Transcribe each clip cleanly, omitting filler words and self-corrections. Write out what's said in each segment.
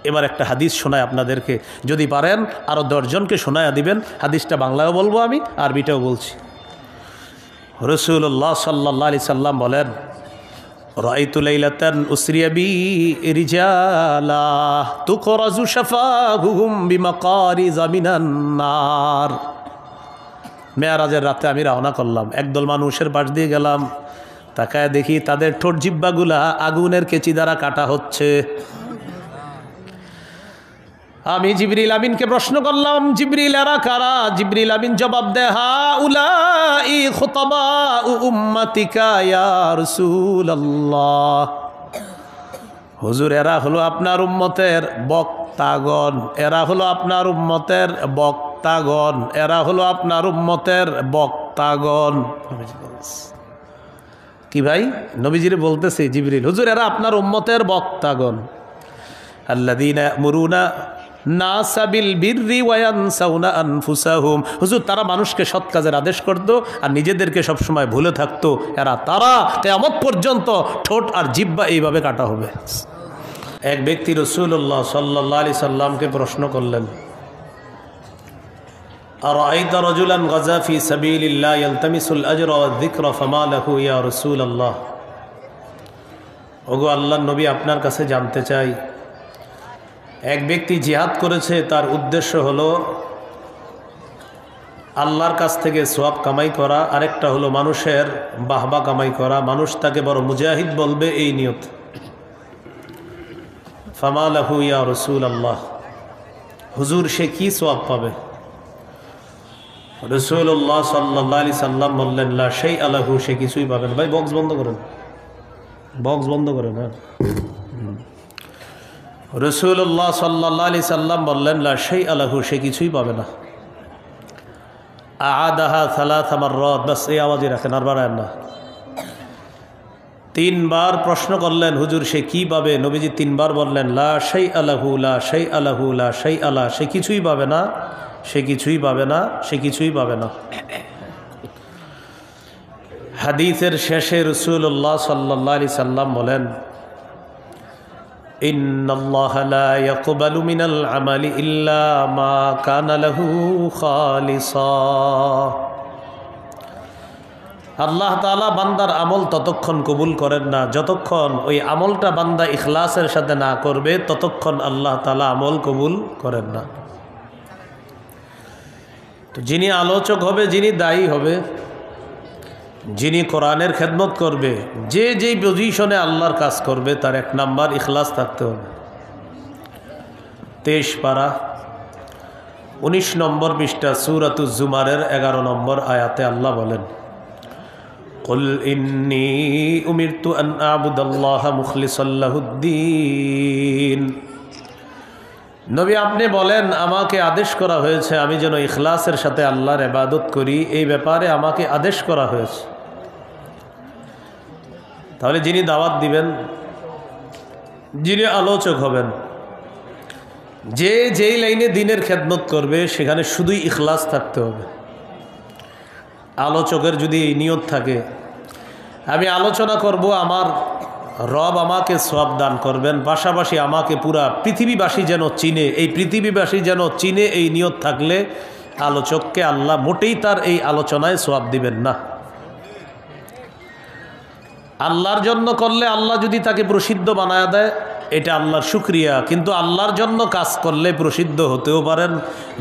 এবার একটা হাদিস শোনায় আপনাদেরকে, যদি পারেন আরও 10 জনকে শোনায়া দিবেন। হাদিসটা বাংলায়ও বলবো আমি, আরবিটাও বলছি। রাসূলুল্লাহ সাল্লাল্লাহু আলাইহি সাল্লাম বলেন, রাআইতু লাইলাতান উসরিয়া বি রিজালা তুকরাজু শাফাহুম বিমাকারিযা মিনান নার। মেরাজের রাতে আমি রওনা করলাম, একদল মানুষের পাশ দিয়ে গেলাম, তাকায় দেখি তাদের ঠোঁট জিহ্বাগুলা আগুনের কেচি দ্বারা কাটা হচ্ছে। আমি জিবরিল আমিনকে প্রশ্ন করলাম, জিবরিল এরা কারা? জিবরিল আমিন জবাব দেয়, হাউলাই খুতাবাউ উম্মাতিকা ইয়া রাসূলুল্লাহ। হুজুর, এরা হলো আপনার উম্মতের বক্তাগণ, এরা হলো আপনার উম্মতের বক্তাগণ, এরা হলো আপনার উম্মতের বক্তাগণ। কি ভাই? নবীজিরে বলতেছে জিবরিল, হুজুর এরা আপনার উম্মতের বক্তাগণ। আল্লাযীনা ইয়ামুরুনা নাসা বিল বিররি ওয়া ইয়ানসাউনা আনফুসাহুম। হুজুর, তারা মানুষকে সৎ কাজের আদেশ করত আর নিজেদেরকে সবসময় ভুলে থাকতো। তারা কিয়ামত পর্যন্ত ঠোঁট আর জিহ্বা এইভাবে কাটা হবে। এক ব্যক্তি রাসূলুল্লাহ সাল্লাল্লাহু আলাইহি সাল্লামকে প্রশ্ন করলেন, আরাআইতা রাজুলান গাজা ফি সাবিলিল্লাহ ইয়ালতামিসুল আজরা ওয়ায যিকরা ফামা লাহু ইয়া রাসূলুল্লাহ। ওগো আল্লাহর নবী, আপনার কাছে জানতে চাই, এক ব্যক্তি জিহাদ করেছে, তার উদ্দেশ্য হলো আল্লাহর কাছ থেকে সওয়াব কামাই করা, আরেকটা হলো মানুষের বাহবা কামাই করা, মানুষ তাকে বড় মুজাহিদ বলবে, এই নিয়ত। ফামা লাহু ইয়া রাসূলুল্লাহ, হুজুর সে কি সওয়াব পাবে? রাসূলুল্লাহ সাল্লাল্লাহু আলাইহি সাল্লাম বললেন, লা শাইআ লাহু, সে কিছুই পাবে না। ভাই বক্স বন্ধ করেন, বক্স বন্ধ করেন। হ্যাঁ, রাসূলুল্লাহ সাল্লাল্লাহু আলাইহি সাল্লাম বললেন, লা শাইআ লাহু, সে কিছুই পাবে না। আআদাহা সালাসা মাররাত, বাস এই আওয়াজই রাখেন, আর বাড়ায়েন না। 3 বার প্রশ্ন করলেন, হুজুর সে কি পাবে? নবীজি 3 বার বললেন, লা শাইআ লাহু, লা শাইআ লাহু, লা শাইআ লা, সে কিছুই পাবে না, সে কিছুই পাবে না, সে কিছুই পাবে না। হাদিসের শেষে রাসূলুল্লাহ সাল্লাল্লাহু আলাইহি সাল্লাম বলেন, ইন্নাল্লাহা লা ইয়াকবালু মিনাল আমালি ইল্লা মা কানা লাহু খালিসা। আল্লাহ তাআলা বান্দার আমল ততক্ষণ কবুল করেন না যতক্ষণ ওই আমলটা বান্দা ইখলাসের সাথে না করবে, ততক্ষণ আল্লাহ তাআলা আমল কবুল করেন না। তো যিনি আলোচক হবে, যিনি দায়ী হবে, যিনি কোরআনের খেদমত করবে, যে যেই পজিশনে আল্লাহর কাজ করবে, তার 1 নাম্বার ইখলাস থাকতে হবে। 23 পারা 19 নম্বর পৃষ্ঠা সূরাতুজ জুমারের 11 নম্বর আয়াতে আল্লাহ বলেন, কুল ইন্নী উমিরতু আন আ'বুদাল্লাহা মুখলিসাল লাহুদ্দীন। নবী আপনি বলেন, আমাকে আদেশ করা হয়েছে আমি যেন ইখলাসের সাথে আল্লাহর ইবাদত করি, এই ব্যাপারে আমাকে আদেশ করা হয়েছে। তাহলে যিনি দাওয়াত দিবেন, যিনি আলোচক হবেন, যে যেই লাইনে দ্বীনের খেদমত করবে, সেখানে শুধুই ইখলাস থাকতে হবে। আলোচকের যদি এই নিয়ত থাকে, আমি আলোচনা করব, আমার রব আমাকে সওয়াব দান করবেন, পাশাপাশি আমাকে পুরা পৃথিবীবাসী যেন চিনে, এই পৃথিবীবাসী যেন চিনে, এই নিয়ত থাকলে আলোচককে আল্লাহ মোটেই তার এই আলোচনায় সওয়াব দিবেন না। আল্লাহর জন্য করলে আল্লাহ যদি তাকে প্রসিদ্ধ বানায় দেয়, এটা আল্লাহর শুকরিয়া, কিন্তু আল্লাহর জন্য কাজ করলে প্রসিদ্ধ হতেও পারেন,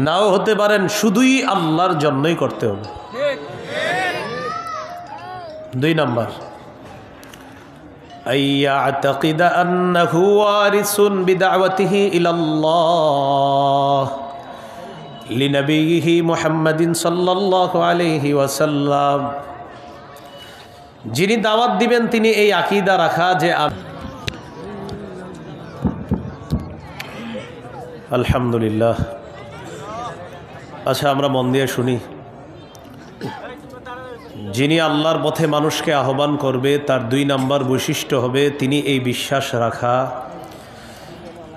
নাও হতে পারেন, শুধুই আল্লাহর জন্যই করতে হবে। 2 নাম্বার, আইয়াতাকিদা আন্নাহু ওয়ারিসুন বিদাওয়াতিহি ইলাল্লাহ লিনবিয়িহি মুহাম্মাদিন সাল্লাল্লাহু আলাইহি ওয়াসাল্লাম। যিনি দাওয়াত দিবেন তিনি এই আকীদা রাখা যে আলহামদুলিল্লাহ। আচ্ছা, আমরা মন দিয়ে শুনি। যিনি আল্লাহর পথে মানুষকে আহ্বান করবে, তার 2 নাম্বার বৈশিষ্ট্য হবে তিনি এই বিশ্বাস রাখা,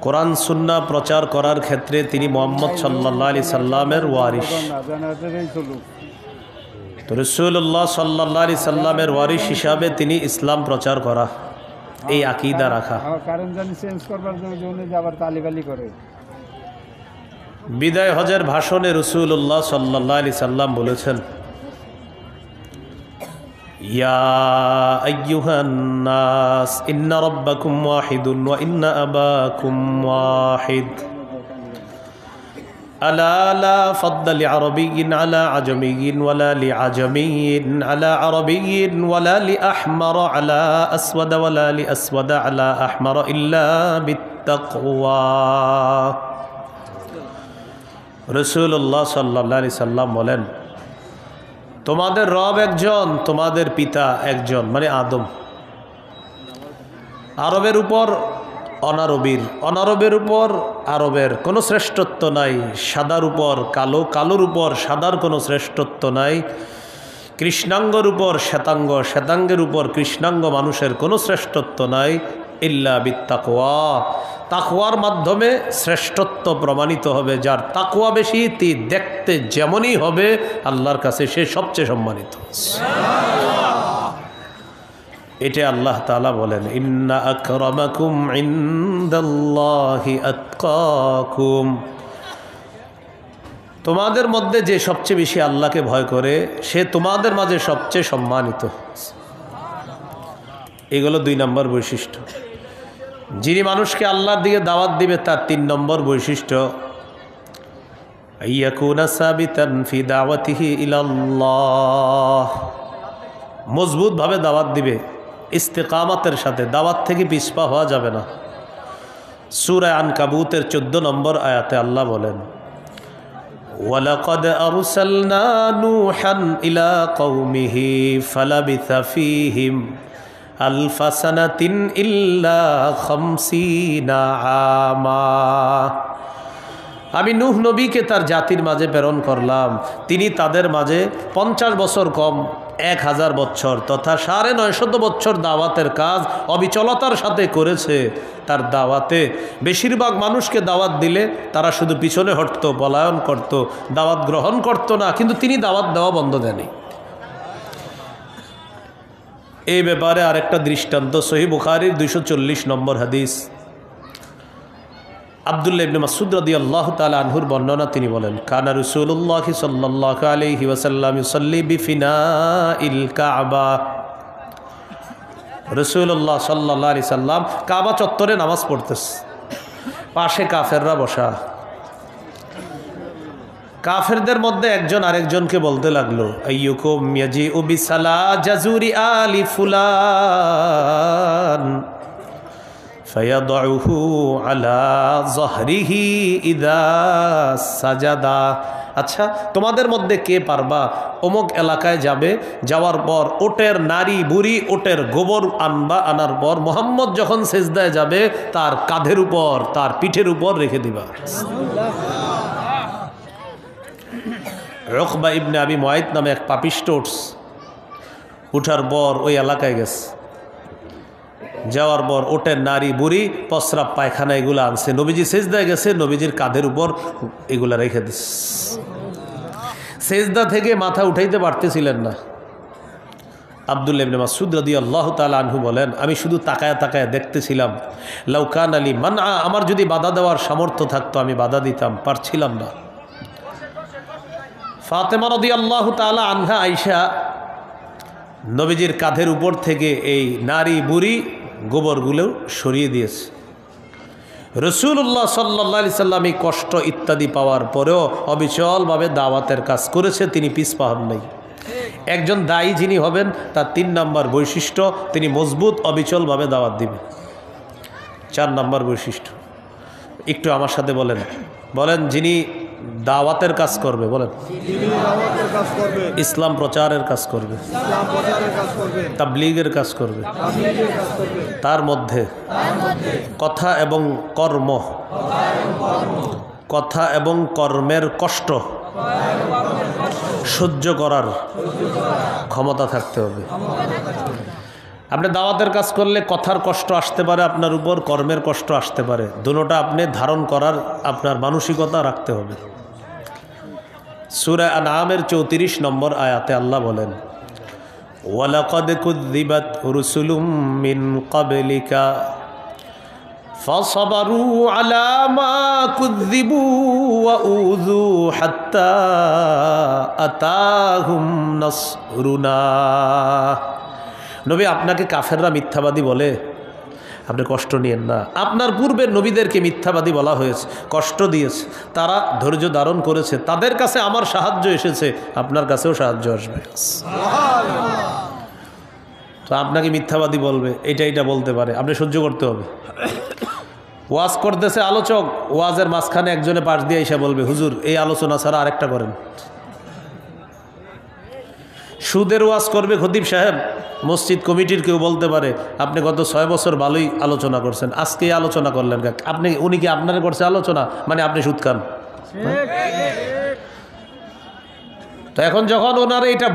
কোরআন সুন্নাহ প্রচার করার ক্ষেত্রে তিনি মুহাম্মদ সাল্লাল্লাহু আলাইহি সাল্লামের ওয়ারিস। তো রাসূলুল্লাহ সাল্লাল্লাহু আলাইহি সাল্লামের ওয়ারিস হিসাবে তিনি ইসলাম প্রচার করা। এই আকীদা রাখা। কারণ জানি চেঞ্জ করবার জন্য যে আবার তালিবালি করে। বিদায় হজের ভাষণে রাসূলুল্লাহ সাল্লাল্লাহু আলাইহি সাল্লাম বলেছেন, ইয়া আইয়ুহান নাস ইন্না রাব্বাকুম ওয়াহিদুন ওয়া ইন্না আবাকুম ওয়াহিদ আলা লা ফাদ্দা লিআরাবিয়্যিন আলা আজমিয়্যিন ওয়ালা লিআজমিয়্যিন আলা আরাবিয়্যিন ওয়ালা লিআহমার আলা আসওয়াদ ওয়ালা লিআসওয়াদ আলা আহমার ইল্লা বিত্তাকওয়া। রাসূলুল্লাহ সাল্লাল্লাহু আলাইহি সাল্লাম বলেন, তোমাদের রব একজন, তোমাদের পিতা একজন, মানে আদম। আরবের উপর অনারবীর, অনারবের উপর আরবের কোনো শ্রেষ্ঠত্ব নাই। সাদার উপর কালো, কালোর উপর সাদার কোনো শ্রেষ্ঠত্ব নাই। কৃষ্ণাঙ্গর উপর শ্বেতাঙ্গ, শ্বেতাঙ্গের উপর কৃষ্ণাঙ্গ মানুষের কোনো শ্রেষ্ঠত্ব নাই। ইল্লা বিত্তাকওয়া, তাকওয়ার মাধ্যমে শ্রেষ্ঠত্ব প্রমাণিত হবে। যার তাকওয়া বেশি তি দেখতে যেমনই হবে আল্লাহর কাছে সে সবচেয়ে সম্মানিত। এটা আল্লাহ তাআলা বলেন, ইন্না আকরামাকুম ইনদাল্লাহি আতকাকুম। তোমাদের মধ্যে যে সবচেয়ে বেশি আল্লাহকে ভয় করে সে তোমাদের মাঝে সবচেয়ে সম্মানিত। এগুলো 2 নম্বর বৈশিষ্ট্য। যিনি মানুষকে আল্লাহর দিকে দাওয়াত দিবে তার 3 নম্বর বৈশিষ্ট্য, ইয়াকুনা সাবিতান ফি দাওয়াতিহি ইলাল্লাহ। মজবুতভাবে দাওয়াত দিবে, ইস্তেকামাতের সাথে, দাওয়াত থেকে পিছপা হওয়া যাবে না। সূরা আনকাবুতের 14 নম্বর আয়াতে আল্লাহ বলেন, ওয়ালাকাদ আরসালনা নূহান ইলা কওমিহি ফালাবিথা ফীহিম আলফা সানাতিন ইল্লা 50 আমা। আমি নূহ নবীকে তার জাতির মাঝে প্রেরণ করলাম, তিনি তাদের মাঝে 50 বছর কম 1000 বছর তথা 950 বছর দাওয়াতের কাজ অবিচলতার সাথে করেছে। তার দাওয়াতে বেশিরভাগ মানুষকে দাওয়াত দিলে তারা শুধু পিছনে হটতো, পলায়ন করত, দাওয়াত গ্রহণ করত না, কিন্তু তিনি দাওয়াত দেওয়া বন্ধ দেননি। এই ব্যাপারে আরেকটা দৃষ্টান্ত, সহিহ বুখারীর 240 নম্বর হাদিস। আব্দুল্লাহ ইবনে মাসউদ রাদিয়াল্লাহু তাআলা আনহুর বর্ণনা, তিনি বলেন, কানা রাসূলুল্লাহ সাল্লাল্লাহু আলাইহি ওয়াসাল্লাম ইউসাল্লি বিফিনাইল কাবা। রাসূলুল্লাহ সাল্লাল্লাহু আলাইহি সাল্লাম কাবা চত্বরে নামাজ পড়তেছে, পাশে কাফেররা বসা। কাফেরদের মধ্যে একজন আরেকজনকে বলতে লাগলো, আইয়ুকুম ইয়াজিউ বিসালা জাজুরি আলি ফুলান ফায়াদউহু আলা যহরিহি ইযা সাজাদা। আচ্ছা, তোমাদের মধ্যে কে পারবা অমুক এলাকায় যাবে, যাওয়ার পর ওটের নারী বুড়ি ওটের গোবর আনবা, আনার পর মোহাম্মদ যখন সেজদায় যাবে তার কাঁধের উপর, তার পিঠের উপর রেখে দিবা। উকবা ইবনে আবি মুআইত নামে এক পাপিষ্ট উঠার পর ওই এলাকায় গেছে, যাওয়ার পর ওটের নারী বুড়ি প্রস্রাব পায়খানা এগুলো আনছে, নবীজি সেজদায় গেছে, নবীজির কাঁধের উপর এগুলা রেখে দিচ্ছে। সেজদা থেকে মাথা উঠাইতে পারতেছিলেন না। আব্দুল্লাহ ইবনে মাসউদ রাদিয়াল্লাহু তাআলা আনহু বলেন, আমি শুধু তাকায়া তাকায়া দেখতেছিলাম। লাউ কান আলী মানআ, আমার যদি বাধা দেওয়ার সামর্থ্য থাকতো আমি বাধা দিতাম, পারছিলাম না। ফাতেমা রাদিয়াল্লাহু তাআলা আনহা আয়েশা নবীজির কাঁধের উপর থেকে এই নারী বুড়ি গোবরগুলো সরিয়ে দিয়েছে। রাসূলুল্লাহ সাল্লাল্লাহু আলাইহি সাল্লাম এই কষ্ট ইত্যাদি পাওয়ার পরেও অবিচলভাবে দাওয়াতের কাজ করেছে, তিনি পিছপা হন নাই। একজন দায়ী যিনি হবেন তার 3 নম্বর বৈশিষ্ট্য, তিনি মজবুত অবিচলভাবে দাওয়াত দিবেন। 4 নম্বর বৈশিষ্ট্য, একটু আমার সাথে বলেন, বলেন যিনি দাওয়াতের কাজ করবে, বলেন ইসলাম প্রচারের কাজ করবে, তাবলীগের কাজ করবে, তার মধ্যে কথা এবং কর্ম, কথা এবং কর্মের কষ্ট সহ্য করার ক্ষমতা থাকতে হবে। আপনি দাওয়াতের কাজ করলে কথার কষ্ট আসতে পারে আপনার উপর, কর্মের কষ্ট আসতে পারে, দুটোটা আপনি ধারণ করার আপনার মানসিকতা রাখতে হবে। সূরা আনআমের 34 নম্বর আয়াতে আল্লাহ বলেন, ওয়ালাকাদ কুযযিবাত রুসুলুম মিন ক্বাবলিকা ফাসাবারু আলা মা কুযযিবু ওয়া উযু হাত্তা আতাহুম নাসরুনা। নবী, আপনাকে কাফেররা মিথ্যাবাদী বলে, আপনি কষ্ট নিয়েন না। আপনার পূর্বের নবীদেরকে মিথ্যাবাদী বলা হয়েছে, কষ্ট দিয়েছে, তারা ধৈর্য ধারণ করেছে, তাদের কাছে আমার সাহায্য এসেছে, আপনার কাছেও সাহায্য আসবে। তো আপনাকে মিথ্যাবাদী বলবে, এটা বলতে পারে, আপনি সহ্য করতে হবে। ওয়াজ করতেছে আলোচক, ওয়াজের মাঝখানে একজনে পাশ দিয়ে এসে বলবে, হুজুর এই আলোচনা ছাড়া আরেকটা করেন। সুদের ওয়াজ করবে খতিব সাহেব, মসজিদ কমিটির কেউ বলতে পারে, আপনি গত 6 বছর ভালোই আলোচনা করছেন, আজকে আলোচনা করলেন, উনি কি আপনার করছে আলোচনা, মানে আপনি সুদ খান। তো এখন যখন ওনারা এটা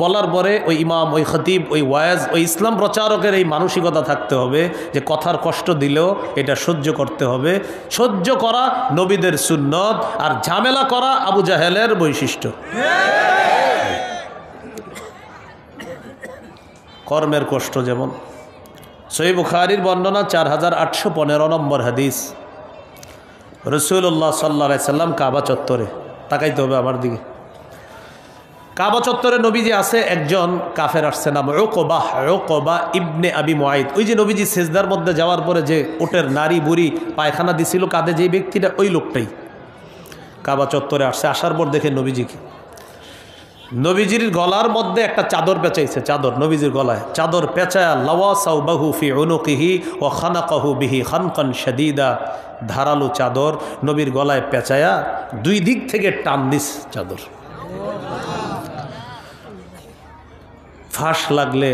বলার পরে ওই ইমাম, ওই খতিব, ওই ওয়াজ, ওই ইসলাম প্রচারকের এই মানসিকতা থাকতে হবে যে কথার কষ্ট দিলেও এটা সহ্য করতে হবে। সহ্য করা নবীদের সুন্নত, আর ঝামেলা করা আবু জাহেলের বৈশিষ্ট্য। কর্মের কষ্ট যেমন সহিহ বুখারীর বর্ণনা 4815 নম্বর হাদিস, রাসূলুল্লাহ সাল্লাল্লাহু আলাইহি সাল্লাম কাবা চত্বরে, তাকাইতে হবে আমার দিকে, কাবা চত্বরে নবীজি আছে, একজন কাফের আসছে, নাম উকবা ইবনে আবি মুআইদ। ওই যে নবীজি সেজদার মধ্যে যাওয়ার পরে যে ওটের নারী বুড়ি পায়খানা দিছিল কাঁধে, যে ব্যক্তিটা, ওই লোকটাই কাবা চত্বরে আসছে। আসার পর দেখে নবীজির গলার মধ্যে একটা চাদর পেঁচাইছে, চাদর নবীজির গলায় চাদর পেঁচায়া, লাওয়াসাউবাহু ফি উনুকিহি ওয়া খানাকাহু বিহি খানকান শাদীদা, ধারালো চাদর নবীর গলায় পেঁচায়া 2 দিক থেকে টান দিস চাদর। ফাঁস লাগলে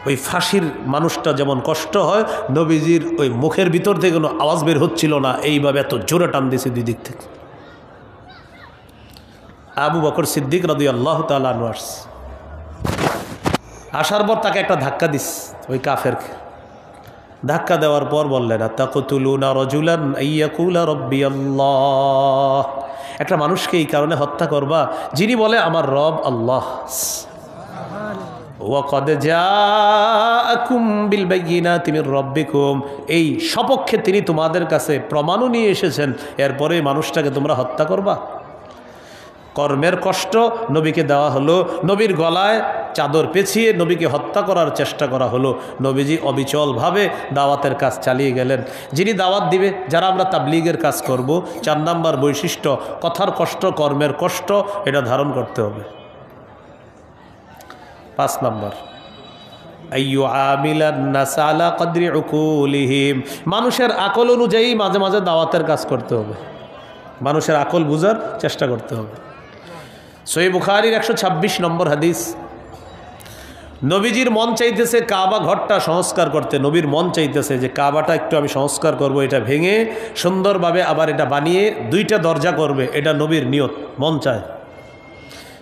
ওই ফাঁসির মানুষটা যেমন কষ্ট হয়, নবীজির ওই মুখের ভিতর থেকে কোনো আওয়াজ বের হচ্ছিল না, এইভাবে এত জোরে টান দিছে 2 দিক থেকে। আবু বকর সিদ্দিক রাদিয়াল্লাহু তাআলা আনহু আসার পর তাকে একটা ধাক্কা দিস, ওই কাফেরকে ধাক্কা দেওয়ার পর বললেন, আতাকতুলুনা রাজুলান আইয়াকুলা রাব্বি আল্লাহ, একটা মানুষকে এই কারণে হত্যা করবা যিনি বলে আমার রব আল্লাহ। ওয়াকাদ জাআকুম বিল বাইয়িনাতি মির রাব্বিকুম, এই সপক্ষে তিনি তোমাদের কাছে প্রমাণও নিয়ে এসেছেন, এরপরে মানুষটাকে তোমরা হত্যা করবা। কর্মের কষ্ট নবীকে দেওয়া হলো, নবীর গলায় চাদর পেঁচিয়ে নবীকে হত্যা করার চেষ্টা করা হলো। নবীজি অবিচলভাবে দাওয়াতের কাজ চালিয়ে গেলেন। যিনি দাওয়াত দিবে, যারা আমরা তাবলীগের কাজ করব, 4 নাম্বার বৈশিষ্ট্য কথার কষ্ট, কর্মের কষ্ট, এটা ধারণ করতে হবে। 5 নাম্বার আইয়ু আমিলান নাস আলা কদরি উকুলিহিম, মানুষের আকল অনুযায়ী মাঝে মাঝে দাওয়াতের কাজ করতে হবে, মানুষের আকল বুঝার চেষ্টা করতে হবে। সহিহ বুখারীর 126 নম্বর হাদিস, নবীজির মন চাইতেছে কাবা ঘরটা সংস্কার করতে, নবীর মন চাইতেছে যে কাবাটা একটু আমি সংস্কার করব, এটা ভেঙে সুন্দরভাবে আবার এটা বানিয়ে 2টা দরজা করবে, এটা নবীর নিয়ত, মন চায়,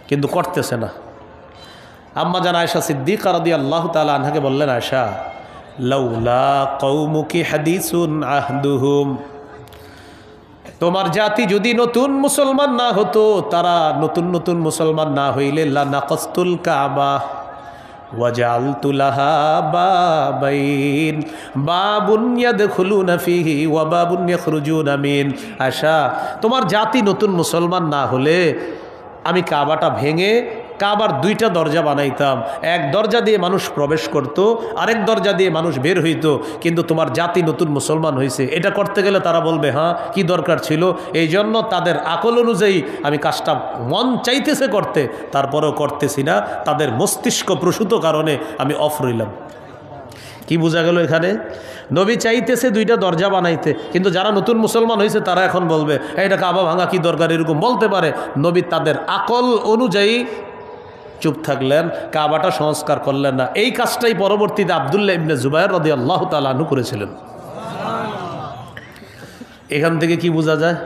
কিন্তু করতেছে না। আম্মা জান আয়েশা সিদ্দিকা রাদিয়াল্লাহু তাআলা আনহাকে বললেন, আয়েশা লাউলা কওমুকি হাদিসুন আহদুহুম, তোমার জাতি যদি নতুন মুসলমান না হতো, তারা নতুন মুসলমান না হইলে লা নাকাসতুল কাবা ওয়াজআলতু লাহা বাবাইন, বাবুন ইয়াদখুলুনা ফিহি ওয়া বাবুন ইয়াখরুজুনা মিন। আয়েশা, তোমার জাতি নতুন মুসলমান না হলে আমি কাবাটা ভেঙে কাবার 2টা দরজা বানাইতাম, এক দরজা দিয়ে মানুষ প্রবেশ করত, আরেক দরজা দিয়ে মানুষ বের হইতো। কিন্তু তোমার জাতি নতুন মুসলমান হয়েছে, এটা করতে গেলে তারা বলবে হ্যাঁ কি দরকার ছিল, এই জন্য তাদের আকল অনুযায়ী আমি কাজটা মন চাইতেছে করতে, তারপরেও করতেছি না, তাদের মস্তিষ্ক প্রসূত কারণে আমি অফ রইলাম। কি বোঝা গেল এখানে? নবী চাইতেছে 2টা দরজা বানাইতে, কিন্তু যারা নতুন মুসলমান হয়েছে তারা এখন বলবে এটা কাবা ভাঙা কি দরকার, এরকম বলতে পারে। নবী তাদের আকল অনুযায়ী চুপ থাকলেন, কাবাটা সংস্কার করলেন না। এই কাজটাই পরবর্তীতে আব্দুল্লাহ ইবনে জুবায়ের রাদিয়াল্লাহু তাআলা আনহু করেছিলেন। এখান থেকে কি বোঝা যায়?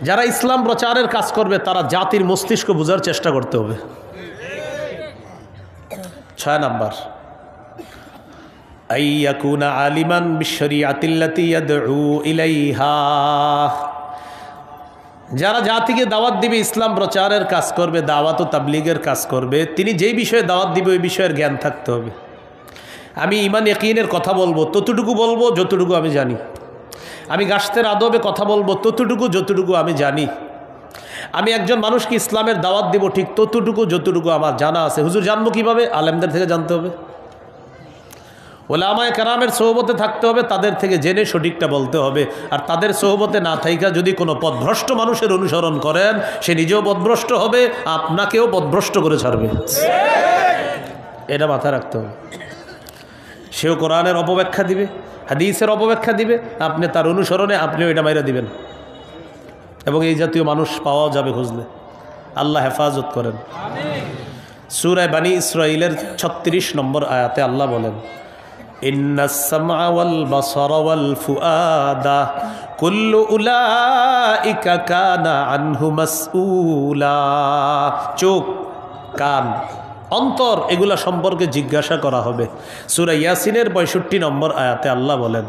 যারা ইসলাম প্রচারের কাজ করবে তারা জাতির মস্তিষ্ক বোঝার চেষ্টা করতে হবে। 6 নাম্বার আইয়াকুনা আলিমান বিশরিয়াতিল্লাতী ইয়াদউ ইলাইহা, যারা জাতিকে দাওয়াত দিবে, ইসলাম প্রচারের কাজ করবে, দাওয়াত ও তাবলীগের কাজ করবে, তিনি যেই বিষয়ে দাওয়াত দিবে ওই বিষয়ের জ্ঞান থাকতে হবে। আমি ঈমান ইয়াকিনের কথা বলবো, ততটুকু বলবো যতটুকু আমি জানি। আমি গাশতের আদবে কথা বলবো ততটুকু যতটুকু আমি জানি। আমি একজন মানুষকে ইসলামের দাওয়াত দিব ঠিক ততটুকু যতটুকু আমার জানা আছে। হুজুর জানবো কীভাবে? আলেমদের থেকে জানতে হবে, ওলামায়ে কেরামের সোহবতে থাকতে হবে, তাদের থেকে জেনে সঠিকটা বলতে হবে। আর তাদের সোহবতে না থাইকা যদি কোনো পথভ্রষ্ট মানুষের অনুসরণ করেন, সে নিজেও পথভ্রষ্ট হবে, আপনাকেও পথভ্রষ্ট করে ছাড়বে। এটা মাথায় রাখতে হবে। সেও কোরআনের অপব্যাখ্যা দিবে, হাদিসের অপব্যাখ্যা দিবে, আপনি তার অনুসরণে আপনিও এটা মাইরা দিবেন। এবং এই জাতীয় মানুষ পাওয়া যাবে খুঁজলে। আল্লাহ হেফাজত করেন। সূরা বানী ইসরাঈলের ৩৬ নম্বর আয়াতে আল্লাহ বলেন, ইন্নাস সামআ ওয়াল বাসারা ওয়াল ফুআদা কুল্লু উলাইকা কানা আনহু মাসউলা। চোখ, কান, অন্তর এগুলা সম্পর্কে জিজ্ঞাসা করা হবে। সূরা ইয়াসিনের ৬৫ নম্বর আয়াতে আল্লাহ বলেন,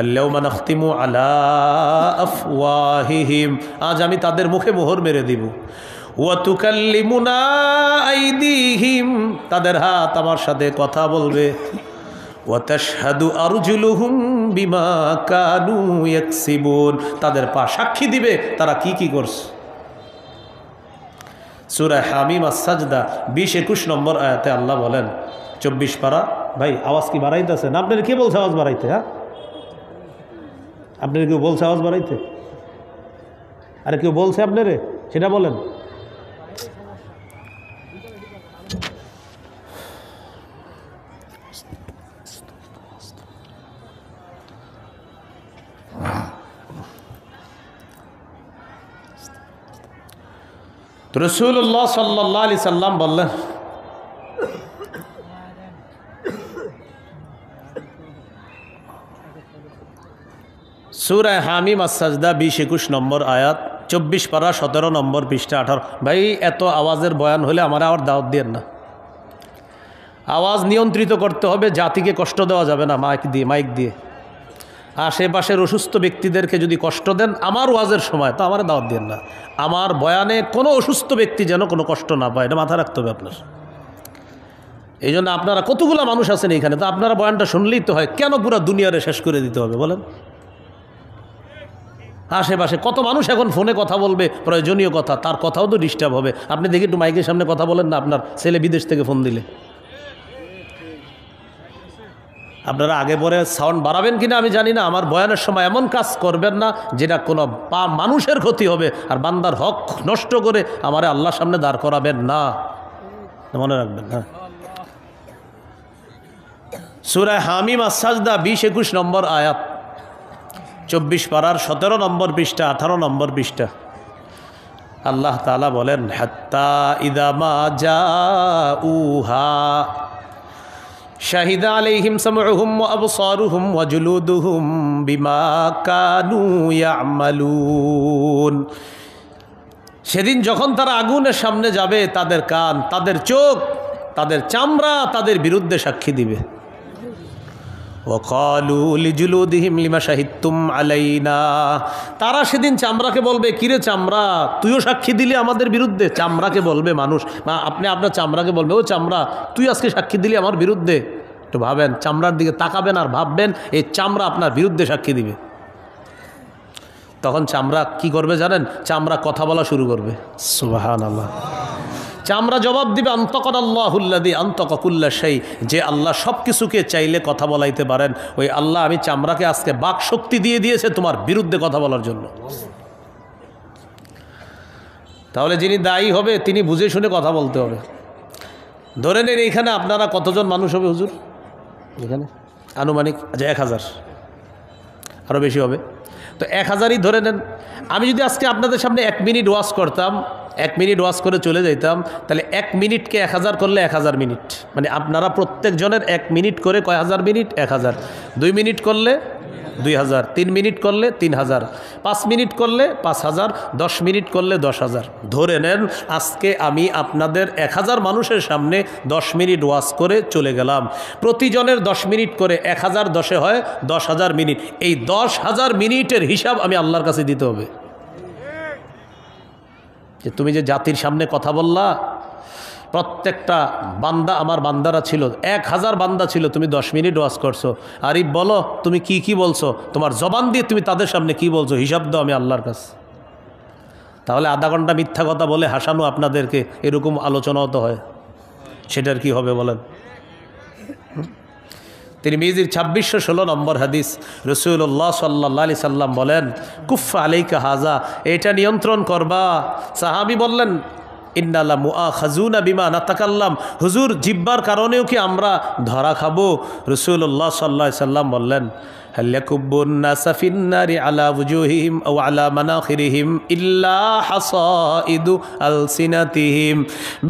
আল-ইয়াওমা নাখতিমু আলা আফওয়াহিহিম, আজ আমি তাদের মুখে মোহর মেরে দিব। ওয়া তুকাল্লিমুনা আইদিহিম, তাদের হাত আমার সাথে কথা বলবে। ওয়া তাশহাদু আরজুলুহুম বিমা কানু ইয়াকসিবুন, তাদের পা সাক্ষী দিবে তারা কি কি করছে। সূরা হামিম আস-সাজদা ২০-২১ নম্বর আয়াতে আল্লাহ বলেন, ২৪ পারা। ভাই আওয়াজ কি বাড়াইতেছে না? আপনার কে বলছে আওয়াজ বাড়াইতে? হ্যাঁ, আপনার কেউ বলছে আওয়াজ বাড়াইতে? আরে কেউ বলছে আপনারে? সেটা বলেন। তো রাসূলুল্লাহ সাল্লাল্লাহু আলাইহি সাল্লাম বললেন, সূরা হামিম আস-সাজদা ২০-২১ নম্বর আয়াত, ২৪ পারা ১৭ নম্বর পৃষ্ঠা ১৮। ভাই এত আওয়াজের বয়ান হলে আমার আর দাওয়াত দিয়েন না। আওয়াজ নিয়ন্ত্রিত করতে হবে, জাতিকে কষ্ট দেওয়া যাবে না মাইক দিয়ে। আশেপাশের অসুস্থ ব্যক্তিদেরকে যদি কষ্ট দেন আমার ওয়াজের সময়, তো আমার দাওয়াত দিয়েন না। আমার বয়ানে কোনো অসুস্থ ব্যক্তি যেন কোনো কষ্ট না পায়, এটা মাথায় রাখতে হবে আপনার। এই জন্য আপনারা কতগুলো মানুষ আছেন এখানে, তো আপনারা বয়ানটা শুনলেই তো হয়, কেন পুরো দুনিয়ারে শেষ করে দিতে হবে বলেন? আশেপাশে কত মানুষ এখন ফোনে কথা বলবে প্রয়োজনীয় কথা, তার কথাও তো ডিস্টার্ব হবে। আপনি দেখি একটু মাইকের সামনে কথা বলেন না, আপনার ছেলে বিদেশ থেকে ফোন দিলে। আপনারা আগে পরে সাউন্ড বাড়াবেন কিনা আমি জানি না। আমার বয়ানের সময় এমন কাজ করবেন না যেটা কোনো মানুষের ক্ষতি হবে, আর বান্দার হক নষ্ট করে আমারে আল্লাহর সামনে দাঁড় করাবেন না, মনে রাখবেন। হ্যাঁ, সূরা হামিম আস-সাজদা ২০-২১ নম্বর আয়াত, ২৪ পারার ১৭ নম্বর পৃষ্ঠা ১৮ নম্বর পৃষ্ঠা। আল্লাহ তাআলা বলেন, হাত্তা ইযা মা জাউহা শাহিদা আলাইহিম সামউহুম ওয়া আবসারুহুম ওয়া জুলুদুহুম বিমা কানু ইয়ামালুন। সেদিন যখন তারা আগুনের সামনে যাবে, তাদের কান, তাদের চোখ, তাদের চামড়া তাদের বিরুদ্ধে সাক্ষী দিবে। ওয়াকালু লিজুলুদিহিম লিমা শাহিদতুম আলাইনা, তারা সেদিন চামড়াকে বলবে, কিরে চামড়া তুইও সাক্ষী দিলি আমাদের বিরুদ্ধে। চামড়াকে বলবে মানুষ, আপনি আপনার চামড়াকে বলবে, ও চামড়া তুই আজকে সাক্ষী দিলি আমার বিরুদ্ধে। একটু ভাবেন, চামড়ার দিকে তাকাবেন আর ভাববেন এই চামড়া আপনার বিরুদ্ধে সাক্ষী দিবে। তখন চামড়া কি করবে জানেন? চামড়া কথা বলা শুরু করবে। সুবহানাল্লাহ। চামড়া জবাব দিবে, আনতাকাল্লাহুল্লাযী আনতাকা কুল্লা শাই, যে আল্লাহ সব কিছুকে চাইলে কথা বলাইতে পারেন, ওই আল্লাহ আমি চামড়াকে আজকে বাক শক্তি দিয়ে দিয়েছে তোমার বিরুদ্ধে কথা বলার জন্য। তাহলে যিনি দায়ী হবে তিনি বুঝে শুনে কথা বলতে হবে। ধরে নেন এইখানে আপনারা কতজন মানুষ হবে হুজুর? এখানে আনুমানিক ১,০০০, আরও বেশি হবে। তো ১,০০০ই ধরে নেন। আমি যদি আজকে আপনাদের সামনে ১ মিনিট ওয়াজ করতাম, 1 মিনিট ওয়াজ করে চলে যাইতাম, তাহলে ১ মিনিটকে ১,০০০ করলে ১,০০০ মিনিট, মানে আপনারা প্রত্যেকজনের ১ মিনিট করে কয় হাজার মিনিট? ১,০০০। ২ মিনিট করলে ২,০০০, ৩ মিনিট করলে ৩,০০০, ৫ মিনিট করলে ৫,০০০, ১০ মিনিট করলে ১০,০০০। ধরে নেন আজকে আমি আপনাদের ১,০০০ মানুষের সামনে ১০ মিনিট ওয়াজ করে চলে গেলাম। প্রতিজনের ১০ মিনিট করে ১,০০০ 10-এ হয় ১০,০০০ মিনিট। এই ১০,০০০ মিনিটের হিসাব আমি আল্লাহর কাছে দিতে হবে। যে তুমি যে জাতির সামনে কথা বললা, প্রত্যেকটা বান্দা আমার বান্দারা ছিল, 1000 বান্দা ছিল, তুমি 10 মিনিট ওয়াজ করছো। আরিফ বলো তুমি কি বলছো, তোমার জবান দিয়ে তুমি তাদের সামনে কি বলছো, হিসাব দাও আমি আল্লাহর কাছে। তাহলে আধা ঘন্টা মিথ্যা কথা বলে হাসানো আপনাদেরকে, এরকম আলোচনাও তো হয়, সেটার কি হবে বলেন? তিরমিজির 2616 নম্বর হাদিস, রাসূলুল্লাহ সাল্লাল্লাহু আলাইহি সাল্লাম বলেন, কুফা আলাইকা হাজা, এটা নিয়ন্ত্রণ করবা। সাহাবী বললেন, ইন্না লা মুআখাযুনা বিমা নাতাকাল্লাম, হুজুর জিহ্বার কারণেও কি আমরা ধরা খাবো? রাসূলুল্লাহ সাল্লাল্লাহু আলাইহি সাল্লাম বললেন, হাল ইয়াকুব্বুন নাসা ফিন নারি আলা ওয়ুজুহিহিম আও আলা মানাখিরিহিম ইল্লা হাসাইদু আলসিনাতিহিম।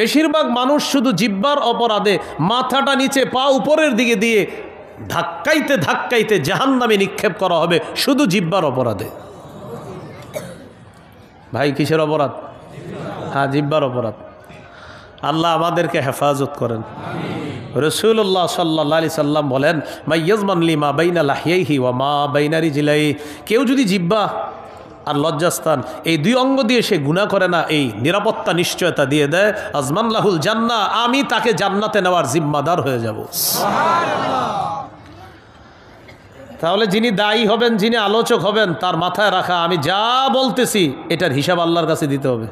বেশিরভাগ মানুষ শুধু জিহ্বার অপরাধে মাথাটা নিচে পা উপরের দিকে দিয়ে ধাক্কাইতে ধাক্কাইতে জাহান্নামে নিক্ষেপ করা হবে, শুধু জিহ্বার অপরাধে। ভাই কিসের অপরাধ? হ্যাঁ, জিহ্বার অপরাধ। আল্লাহ আমাদেরকে হেফাজত করেন। রাসূলুল্লাহ সাল্লাল্লাহু আলাইহি সাল্লাম বলেন, মাইয়াজমান লিমা বাইনা লাহিয়াইহি ওয়া মা বাইনা রিজলাইহি, কেউ যদি জিহ্বা আর লজ্জাস্থান এই 2 অঙ্গ দিয়ে সে গুনাহ করে না, এই নিরাপত্তা নিশ্চয়তা দিয়ে দেয়, আজমান লাহুল জান্নাহ, আমি তাকে জান্নাতে নেওয়ার জিম্মাদার হয়ে যাব। সুবহানাল্লাহ। তাহলে যিনি দায়ী হবেন, যিনি আলোচক হবেন, তার মাথায় রাখা আমি যা বলতেছি এটার হিসাব আল্লাহর কাছে দিতে হবে,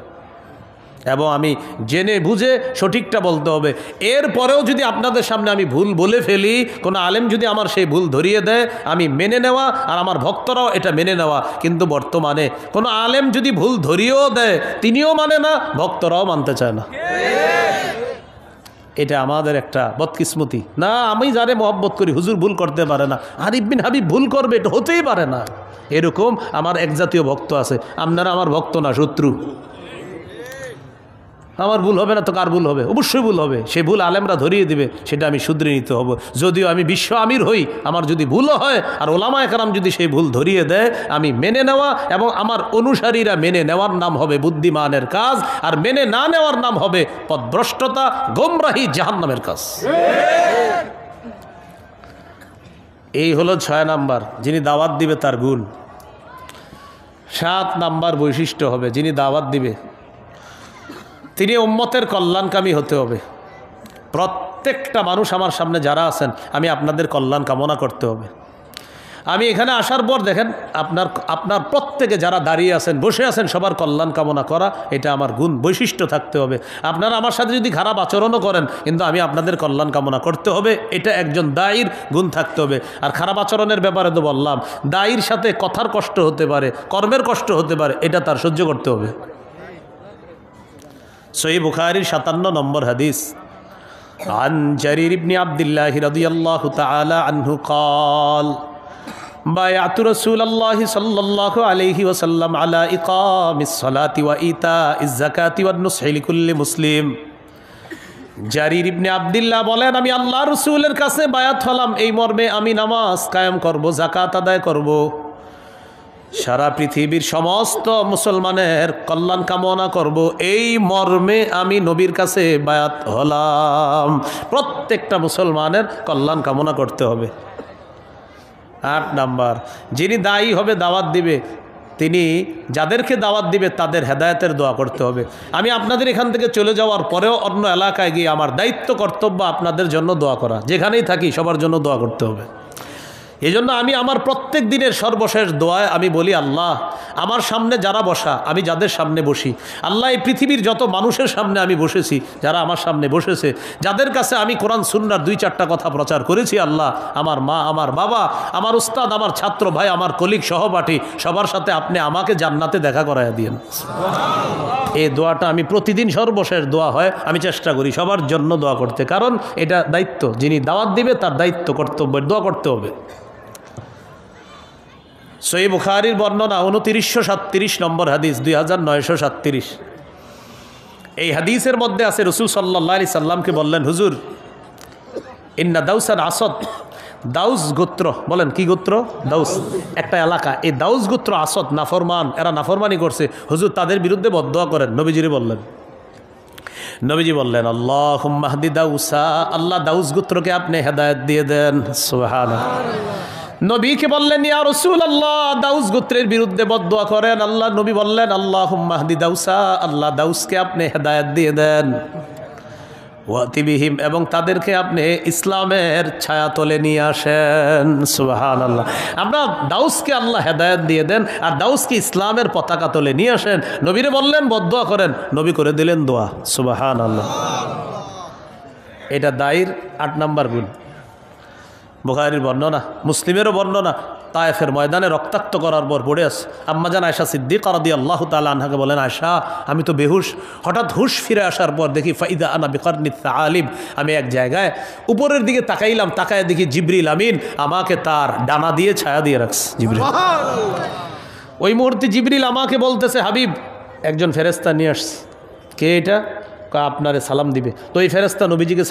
এবং আমি জেনে বুঝে সঠিকটা বলতে হবে। এরপরেও যদি আপনাদের সামনে আমি ভুল বলে ফেলি, কোনো আলেম যদি আমার সেই ভুল ধরিয়ে দেয়, আমি মেনে নেওয়া আর আমার ভক্তরাও এটা মেনে নেওয়া। কিন্তু বর্তমানে কোনো আলেম যদি ভুল ধরিয়েও দেয়, তিনিও মানে না, ভক্তরাও মানতে চায় না। এটা আমাদের একটা বদকিসমতি। না, আমি যারে মহব্বত করি, হুজুর ভুল করতে পারে না, আরিফ বিন হাবিব ভুল করবে, এটা হতেই পারে না। এরকম আমার এক জাতীয় ভক্ত আছে। আপনারা আমার ভক্ত না, শত্রু। আমার ভুল হবে না তো কার ভুল হবে? অবশ্যই ভুল হবে। সে ভুল আলেমরা ধরিয়ে দিবে, সেটা আমি শুধরে নিতে হবে। যদিও আমি বিশ্ব আমির হই, আমার যদি ভুলও হয় আর ওলামায়ে কেরাম যদি সেই ভুল ধরিয়ে দেয়, আমি মেনে নেওয়া এবং আমার অনুসারীরা মেনে নেওয়ার নাম হবে বুদ্ধিমানের কাজ, আর মেনে না নেওয়ার নাম হবে পথভ্রষ্টতা, গোমরাহি, জাহান্নামের কাজ। এই হলো 6 নাম্বার, যিনি দাওয়াত দিবে তার গুণ। 7 নাম্বার বৈশিষ্ট্য হবে, যিনি দাওয়াত দিবে তিনি উম্মতের কল্যাণকামী হতে হবে। প্রত্যেকটা মানুষ আমার সামনে যারা আছেন, আমি আপনাদের কল্যাণ কামনা করতে হবে। আমি এখানে আসার পর দেখেন, আপনার প্রত্যেকে যারা দাঁড়িয়ে আছেন, বসে আছেন, সবার কল্যাণ কামনা করা, এটা আমার গুণ, বৈশিষ্ট্য থাকতে হবে। আপনারা আমার সাথে যদি খারাপ আচরণও করেন, কিন্তু আমি আপনাদের কল্যাণ কামনা করতে হবে, এটা একজন দায়ীর গুণ থাকতে হবে। আর খারাপ আচরণের ব্যাপারে তো বললাম, দায়ীর সাথে কথার কষ্ট হতে পারে, কর্মের কষ্ট হতে পারে, এটা তার সহ্য করতে হবে। সহিহ বুখারীর 57 নম্বর হাদিস, আন জারির ইবনে আব্দুল্লাহ রাদিয়াল্লাহু তাআলা আনহু قال বায়াতু রাসূলুল্লাহ সাল্লাল্লাহু আলাইহি ওয়াসাল্লাম আলা ইকামিস সালাতি ওয়া ইতাইজ যাকাতি ওয়ান নুসহি লিকুল্লি মুসলিম। জারির ইবনে আব্দুল্লাহ বলেন, আমি আল্লাহর রাসূলের কাছে বায়াত হলাম এই মর্মে, আমি নামাজ কায়েম করব, যাকাত আদায় করব, সারা পৃথিবীর সমস্ত মুসলমানের কল্যাণ কামনা করব, এই মর্মে আমি নবীর কাছে বায়াত হলাম। প্রত্যেকটা মুসলমানের কল্যাণ কামনা করতে হবে। 8 নাম্বার, যিনি দায়ী হবে, দাওয়াত দিবে, তিনি যাদেরকে দাওয়াত দিবে তাদের হেদায়েতের দোয়া করতে হবে। আমি আপনাদের এখান থেকে চলে যাওয়ার পরেও অন্য এলাকায় গিয়ে আমার দায়িত্ব, কর্তব্য আপনাদের জন্য দোয়া করা। যেখানেই থাকি সবার জন্য দোয়া করতে হবে। এই জন্য আমি আমার প্রত্যেক দিনের সর্বশেষ দোয়ায় আমি বলি, আল্লাহ আমার সামনে যারা বসা, আমি যাদের সামনে বসি, আল্লাহ এই পৃথিবীর যত মানুষের সামনে আমি বসেছি, যারা আমার সামনে বসেছে, যাদের কাছে আমি কোরআন সুন্নাহর 2-4টা কথা প্রচার করেছি, আল্লাহ আমার মা, আমার বাবা, আমার উস্তাদ, আমার ছাত্র ভাই, আমার কলিগ, সহপাঠী, সবার সাথে আপনি আমাকে জান্নাতে দেখা করাইয়া দিয়েন। এই দোয়াটা আমি প্রতিদিন সর্বশেষ দোয়া হয়, আমি চেষ্টা করি সবার জন্য দোয়া করতে, কারণ এটা দায়িত্ব। যিনি দাওয়াত দিবে তার দায়িত্ব, কর্তব্যের দোয়া করতে হবে। সহিহ বুখারীর বর্ণনা 2937 নম্বর হাদিস, 2937। এই হাদিসের মধ্যে আছে, রাসূল সাল্লাল্লাহু আলাইহি সাল্লামকে বললেন, হুজুর ইন্না দাউসান আসদ, দাউস গোত্র, বলেন কি গোত্র? দাউস, একটা এলাকা। এই দাউস গোত্র আসদ নাফরমান, এরা নাফরমানি করছে, হুজুর তাদের বিরুদ্ধে বদদোয়া করেন। নবীজি বললেন, আল্লাহুম্মা হদি দাউসা, আল্লাহ দাউস গোত্রকে আপনি হেদায়েত দিয়ে দেন। সুবহানাল্লাহ। নবীকে বললেন ইয়া রাসূলুল্লাহ দাউস গোত্রের বিরুদ্ধে বদদুয়া করেন। আল্লাহ নবী বললেন আল্লাহুম্মা হদি দাউসা, আল্লাহ দাউসকে আপনি হেদায়েত দিয়ে দেন, ওয়াতি বিহিম, এবং তাদেরকে আপনি ইসলামের ছায়া তলে নিয়ে আসেন। সুবহানাল্লাহ। আমরা দাউসকে আল্লাহ হেদায়েত দিয়ে দেন আর দাউসকে ইসলামের পতাকা তলে নিয়ে আসেন। নবীরে বললেন বদদুয়া করেন, নবী করে দিলেন দোয়া। সুবহানাল্লাহ। এটা দায়ের 8 নম্বর গুণ। বুখারীর বর্ণনা, মুসলিমেরও বর্ণনা, তায়েফের ময়দানে রক্তাক্ত করার পর পড়ে আছে আম্মাজান আয়েশা সিদ্দিকা রাদিয়াল্লাহু তাআলা আনহাকে বলেন, আয়েশা আমি তো বেহুশ, হঠাৎ হুশ ফিরে আসার পর দেখি ফাইদা আনা বিকরনি তালিব, আমি এক জায়গায় উপরের দিকে তাকাইলাম, তাকায় দেখি জিবরিল আমিন আমাকে তার ডানা দিয়ে ছায়া দিয়ে রাখছে। জিবরিল, ওই মুহূর্তে জিবরিল আমাকে বলতেছে হাবিব একজন ফেরেশতা নিয়ে আসছে। কে এটা? আপনারে সালাম দিবে। তো এই ফেরেশতা নবীজিকে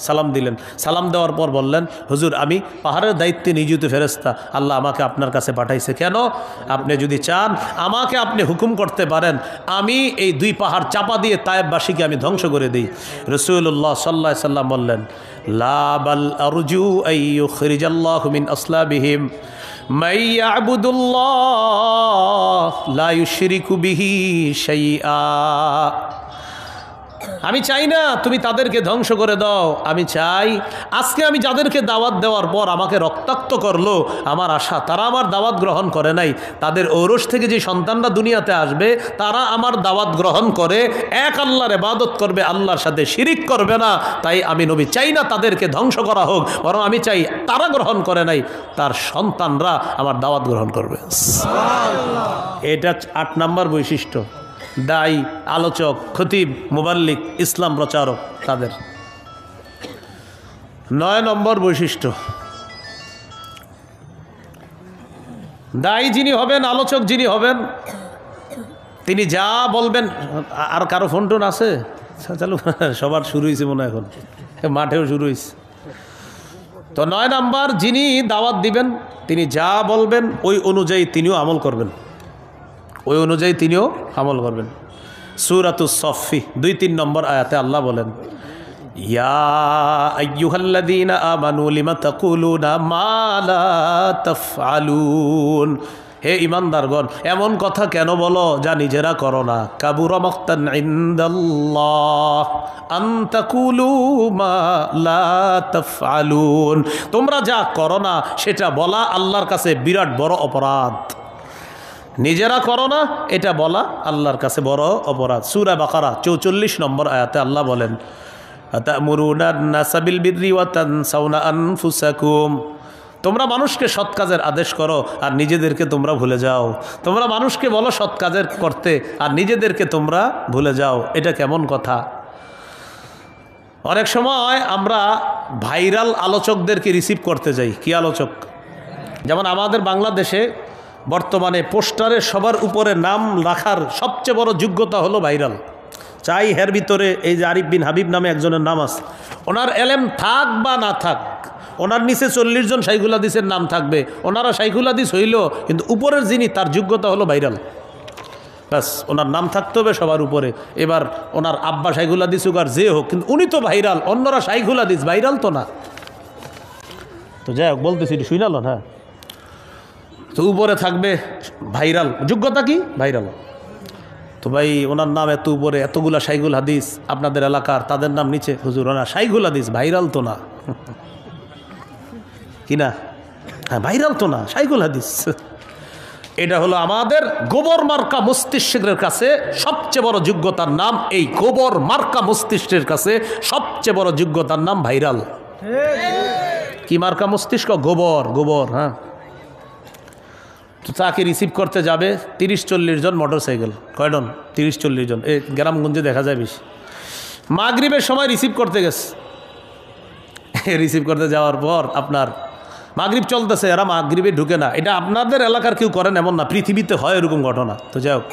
সালাম দিলেন। সালাম দেওয়ার পর বললেন, হুজুর আমি পাহাড়ের দায়িত্বে নিয়োজিত ফেরেশতা, আল্লাহ আমাকে আপনার কাছে পাঠাইছে। কেন? আপনি যদি চান আমাকে আপনি হুকুম করতে পারেন, আমি এই 2 পাহাড় চাপা দিয়ে তায়েববাসীকে আমি ধ্বংস করে দিই। রাসূলুল্লাহ সাল্লাল্লাহু আলাইহি সাল্লাম বললেন, লা বাল আরজু আইয়ুখরিজাল্লাহু মিন আসলাবিহিম মান ইয়াবুদুল্লাহ লা ইউশরিকু বিহি শাইআ। আমি চাই না তুমি তাদেরকে ধ্বংস করে দাও, আমি চাই আজকে আমি যাদেরকে দাওয়াত দেওয়ার পর আমাকে রক্তাক্ত করলো, আমার আশা তারা আমার দাওয়াত গ্রহণ করে নাই, তাদের ঔরস থেকে যে সন্তানরা দুনিয়াতে আসবে তারা আমার দাওয়াত গ্রহণ করে এক আল্লাহর ইবাদত করবে, আল্লাহর সাথে শিরিক করবে না। তাই আমি নবী চাই না তাদেরকে ধ্বংস করা হোক, বরং আমি চাই তারা গ্রহণ করে নাই তার সন্তানরা আমার দাওয়াত গ্রহণ করবে। এটা 8 নম্বর বৈশিষ্ট্য দায়ী, আলোচক, খতিব, মুবাল্লিগ, ইসলাম প্রচারক তাদের। 9 নম্বর বৈশিষ্ট্য, দায়ী যিনি হবেন, আলোচক যিনি হবেন, তিনি যা বলবেন। আর কারো ফোন টোন আছে? চালু, সবার শুরু হয়েছে মনে হয়, এখন মাঠেও শুরু হয়েছে। তো 9 নম্বর, যিনি দাওয়াত দিবেন তিনি যা বলবেন ওই অনুযায়ী তিনিও আমল করবেন, ওই অনুযায়ী তিনিও আমল করবেন। সূরাতুস সফফি 2-3 নম্বর আয়াতে আল্লাহ বলেন, ইয়া আইয়ুহাল্লাযীনা আমানু লিমা তাকুলুনা মা লা তাফআলুন, হে ঈমানদারগণ এমন কথা কেন বলো যা নিজেরা করো না। কাবুরা মাকতান ইনদাল্লাহ আন তাকুলু মা লা তাফআলুন, তোমরা যা করো না সেটা বলা আল্লাহর কাছে বিরাট বড় অপরাধ। নিজেরা করো না এটা বলা আল্লাহর কাছে বড় অপরাধ। সূরা বাকারা 44 নম্বর আয়াতে আল্লাহ বলেন, আতা'মুরুনা আন-নাসা বিল বিররি ওয়া তানসাউনা আনফুসাকুম, তোমরা মানুষকে সৎ কাজের আদেশ করো আর নিজেদেরকে তোমরা ভুলে যাও। তোমরা মানুষকে বলো সৎ কাজের করতে আর নিজেদেরকে তোমরা ভুলে যাও, এটা কেমন কথা? অনেক সময় আমরা ভাইরাল আলোচকদেরকে রিসিভ করতে যাই। কি আলোচক? যেমন আমাদের বাংলাদেশে বর্তমানে পোস্টারে সবার উপরে নাম রাখার সবচেয়ে বড় যোগ্যতা হলো ভাইরাল। চাই হের ভিতরে এই যে আরিফ বিন হাবিব নামে একজনের নাম আছে, ওনার এলেম থাক বা না থাক, ওনার নিচে 40 জন শাইখুল হাদিসের নাম থাকবে, ওনারা শাইখুল হাদিস হইল, কিন্তু উপরের যিনি তার যোগ্যতা হলো ভাইরাল। ব্যাস, ওনার নাম থাকতে হবে সবার উপরে। এবার ওনার আব্বা শাইখুল হাদিস হোক আর যে হোক, কিন্তু উনি তো ভাইরাল, অন্যরা শাইখুল হাদিস, ভাইরাল তো না। তো যাই হোক বলতেছি, শুনাল। হ্যাঁ, তো উপরে থাকবে ভাইরাল, যোগ্যতা কি? ভাইরাল। তো ভাই ওনার নাম এত উপরে, এতগুলা শাইখুল হাদিস আপনাদের এলাকার, তাদের নাম নিচে, হুজুর ওনার শাইখুল হাদিস, ভাইরাল তো না। কি না? হ্যাঁ, ভাইরাল তো না, শাইখুল হাদিস। এটা হলো আমাদের গোবর মার্কা মস্তিষ্কের কাছে সবচেয়ে বড় যোগ্যতার নাম। এই গোবর মার্কা মস্তিষ্কের কাছে সবচেয়ে বড় যোগ্যতার নাম ভাইরাল। কি মার্কা মস্তিষ্ক? গোবর, গোবর। হ্যাঁ, তো তাকে রিসিভ করতে যাবে 30-40 জন মোটরসাইকেল। কয়জন? 30-40 জন। এই গ্রামগঞ্জে দেখা যায় বেশি। মাগরিবের সময় রিসিভ করতে গেছে। রিসিভ করতে যাওয়ার পর আপনার মাগরিব চলতেছে, এরা মাগরিবে ঢুকে না। এটা আপনাদের এলাকার কেউ করেন এমন না, পৃথিবীতে হয় এরকম ঘটনা। তো যাই হোক,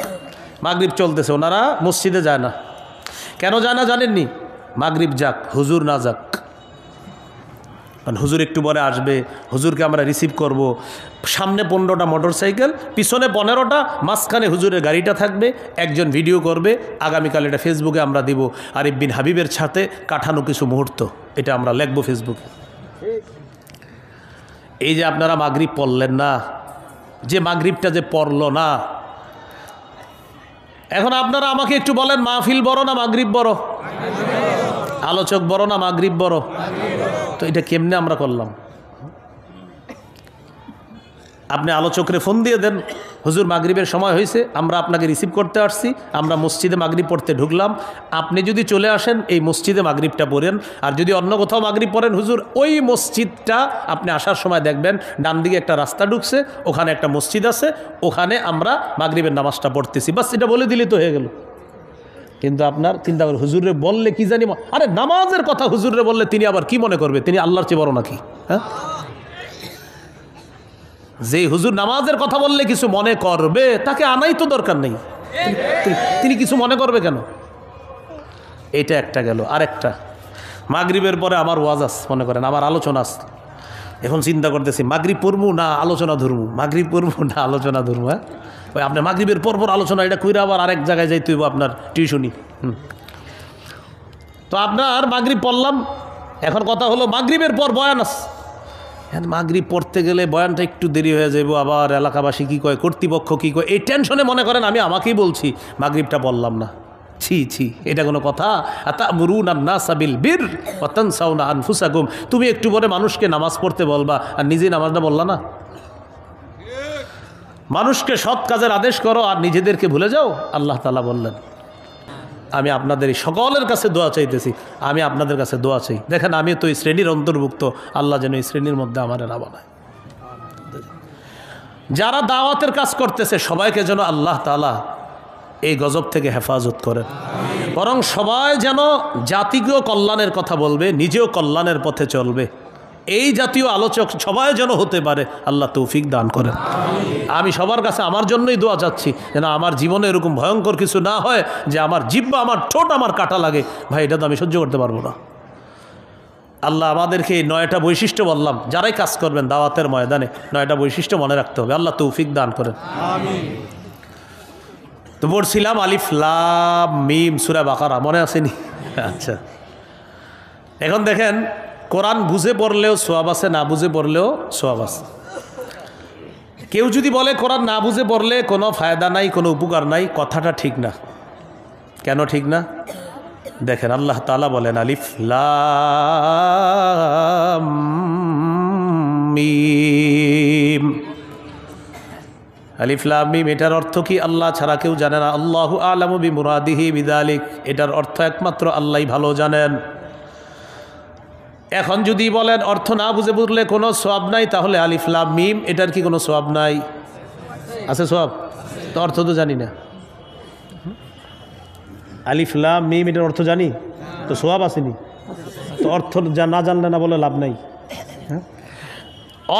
মাগরিব চলতেছে, ওনারা মসজিদে যায় না। কেন যায় না জানেননি? মাগরিব যাক, হুজুর না যাক। কারণ হুজুর একটু পরে আসবে, হুজুরকে আমরা রিসিভ করব। সামনে 15টা মোটরসাইকেল, পিছনে 15টা, মাঝখানে হুজুরের গাড়িটা থাকবে। একজন ভিডিও করবে, আগামীকাল এটা ফেসবুকে আমরা দিব। আরিফ বিন হাবিবের সাথে কাটানো কিছু মুহূর্ত, এটা আমরা লিখবো ফেসবুকে। এই যে আপনারা মাগরিব পড়লেন না, যে মাগরিবটা যে পড়লো না, এখন আপনারা আমাকে একটু বলেন, মাহফিল বড় না মাগরিব বড়? আলোচক বড় না মাগরিব বড়? তো এটা কেমনে আমরা করলাম? আপনি আলোচকরে ফোন দিয়ে দেন, হুজুর মাগরিবের সময় হয়েছে, আমরা আপনাকে রিসিভ করতে আসছি, আমরা মসজিদে মাগরিব পড়তে ঢুকলাম, আপনি যদি চলে আসেন এই মসজিদে মাগরিবটা পড়েন, আর যদি অন্য কোথাও মাগরিব পড়েন হুজুর ওই মসজিদটা আপনি আসার সময় দেখবেন ডান দিকে একটা রাস্তা ঢুকছে, ওখানে একটা মসজিদ আছে, ওখানে আমরা মাগরিবের নামাজটা পড়তেছি, বাস এটা বলে দিলে তো হয়ে গেল। কিন্তু আপনার চিন্তা করে হুজুরে বললে কি জানি, আরে নামাজের কথা হুজুরে বললে তিনি আবার কি মনে করবে, তিনি আল্লাহর চেয়ে বড় নাকি? হ্যাঁ, যে হুজুর নামাজের কথা বললে কিছু মনে করবে তাকে আনাই তো দরকার নেই, তিনি কিছু মনে করবে কেন? এটা একটা গেল। আরেকটা, মাগরিবের পরে আমার ওয়াজ আছে, মনে করেন আমার আলোচনা আছে, এখন চিন্তা করতেছি মাগরিব পড়বো না আলোচনা ধরবো, মাগরিব পড়বো না আলোচনা ধরবো। হ্যাঁ, ওই আপনি মাগরিবের পর আলোচনা এটা কইরা আবার আরেক জায়গায় যাইতে হইব আপনার টিউশনি। তো আপনার মাগরিব পড়লাম, এখন কথা হলো মাগরিবের পর বয়ান আছে, মাগরিব পড়তে গেলে বয়ানটা একটু দেরি হয়ে যাবো, আবার এলাকাবাসী কী কয়, কর্তৃপক্ষ কী কয়, এই টেনশনে মনে করেন আমি আমাকেই বলছি মাগরিবটা পড়লাম না। ছি ছি, এটা কোনো কথা? আতা'মুরুনা আন-নাসা বিল বির ওয়া তানসাউনা আনফুসাকুম, তুমি একটু পরে মানুষকে নামাজ পড়তে বলবা আর নিজেই নামাজটা বললা না। মানুষকে সৎ কাজের আদেশ করো আর নিজেদেরকে ভুলে যাও, আল্লাহ তাআলা বললেন। আমি আপনাদের সকলের কাছে দোয়া চাইতেছি, আমি আপনাদের কাছে দোয়া চাই, দেখেন আমি তো এই শ্রেণীর অন্তর্ভুক্ত, আল্লাহ যেন এই শ্রেণীর মধ্যে আমার না বানায়। যারা দাওয়াতের কাজ করতেছে সবাইকে যেন আল্লাহ তাআলা এই গজব থেকে হেফাজত করেন, বরং সবাই যেন জাতীয় কল্যাণের কথা বলবে, নিজেও কল্যাণের পথে চলবে, এই জাতীয় আলোচক সবাই যেন হতে পারে, আল্লাহ তৌফিক দান করেন। আমি সবার কাছে আমার জন্যই দোয়া চাচ্ছি যেন আমার জীবনে এরকম ভয়ঙ্কর কিছু না হয় যে আমার জিহ্বা, আমার ঠোঁট আমার কাটা লাগে, ভাই এটা তো আমি সহ্য করতে পারবো না। আল্লাহ আমাদেরকে এই 9টা বৈশিষ্ট্য বললাম, যারাই কাজ করবেন দাওয়াতের ময়দানে 9টা বৈশিষ্ট্য মনে রাখতে হবে, আল্লাহ তৌফিক দান করেন। তো পড়ছিলাম আলিফ লাম মিম সূরা বাকারা, মনে আসেনি? আচ্ছা, এখন দেখেন কোরআন বুঝে পড়লেও সওয়াব আছে, না বুঝে পড়লেও সওয়াব আছে। কেউ যদি বলে কোরআন না বুঝে পড়লে কোনো ফায়দা নাই, কোনো উপকার নাই, কথাটা ঠিক না। কেন ঠিক না? দেখেন আল্লাহ তাআলা বলেন আলিফ লাম মিম, আলিফ লাম মিম, এটার অর্থ কি আল্লাহ ছাড়া কেউ জানে না। আল্লাহু আ'লামু বিমুরাদিহি বিযালিক, এটার অর্থ একমাত্র আল্লাহই ভালো জানেন। এখন যদি বলেন অর্থ না বুঝে বুঝলে কোনো সওয়াব নাই, তাহলে আলিফ লাম মিম এটার কি কোনো সওয়াব নাই? আছে সওয়াব? তো অর্থ তো জানি না। আলিফ লাম মিম এটার অর্থ জানি তো সওয়াব আসেনি, তো অর্থ না জানলে না বলে লাভ নাই। হ্যাঁ,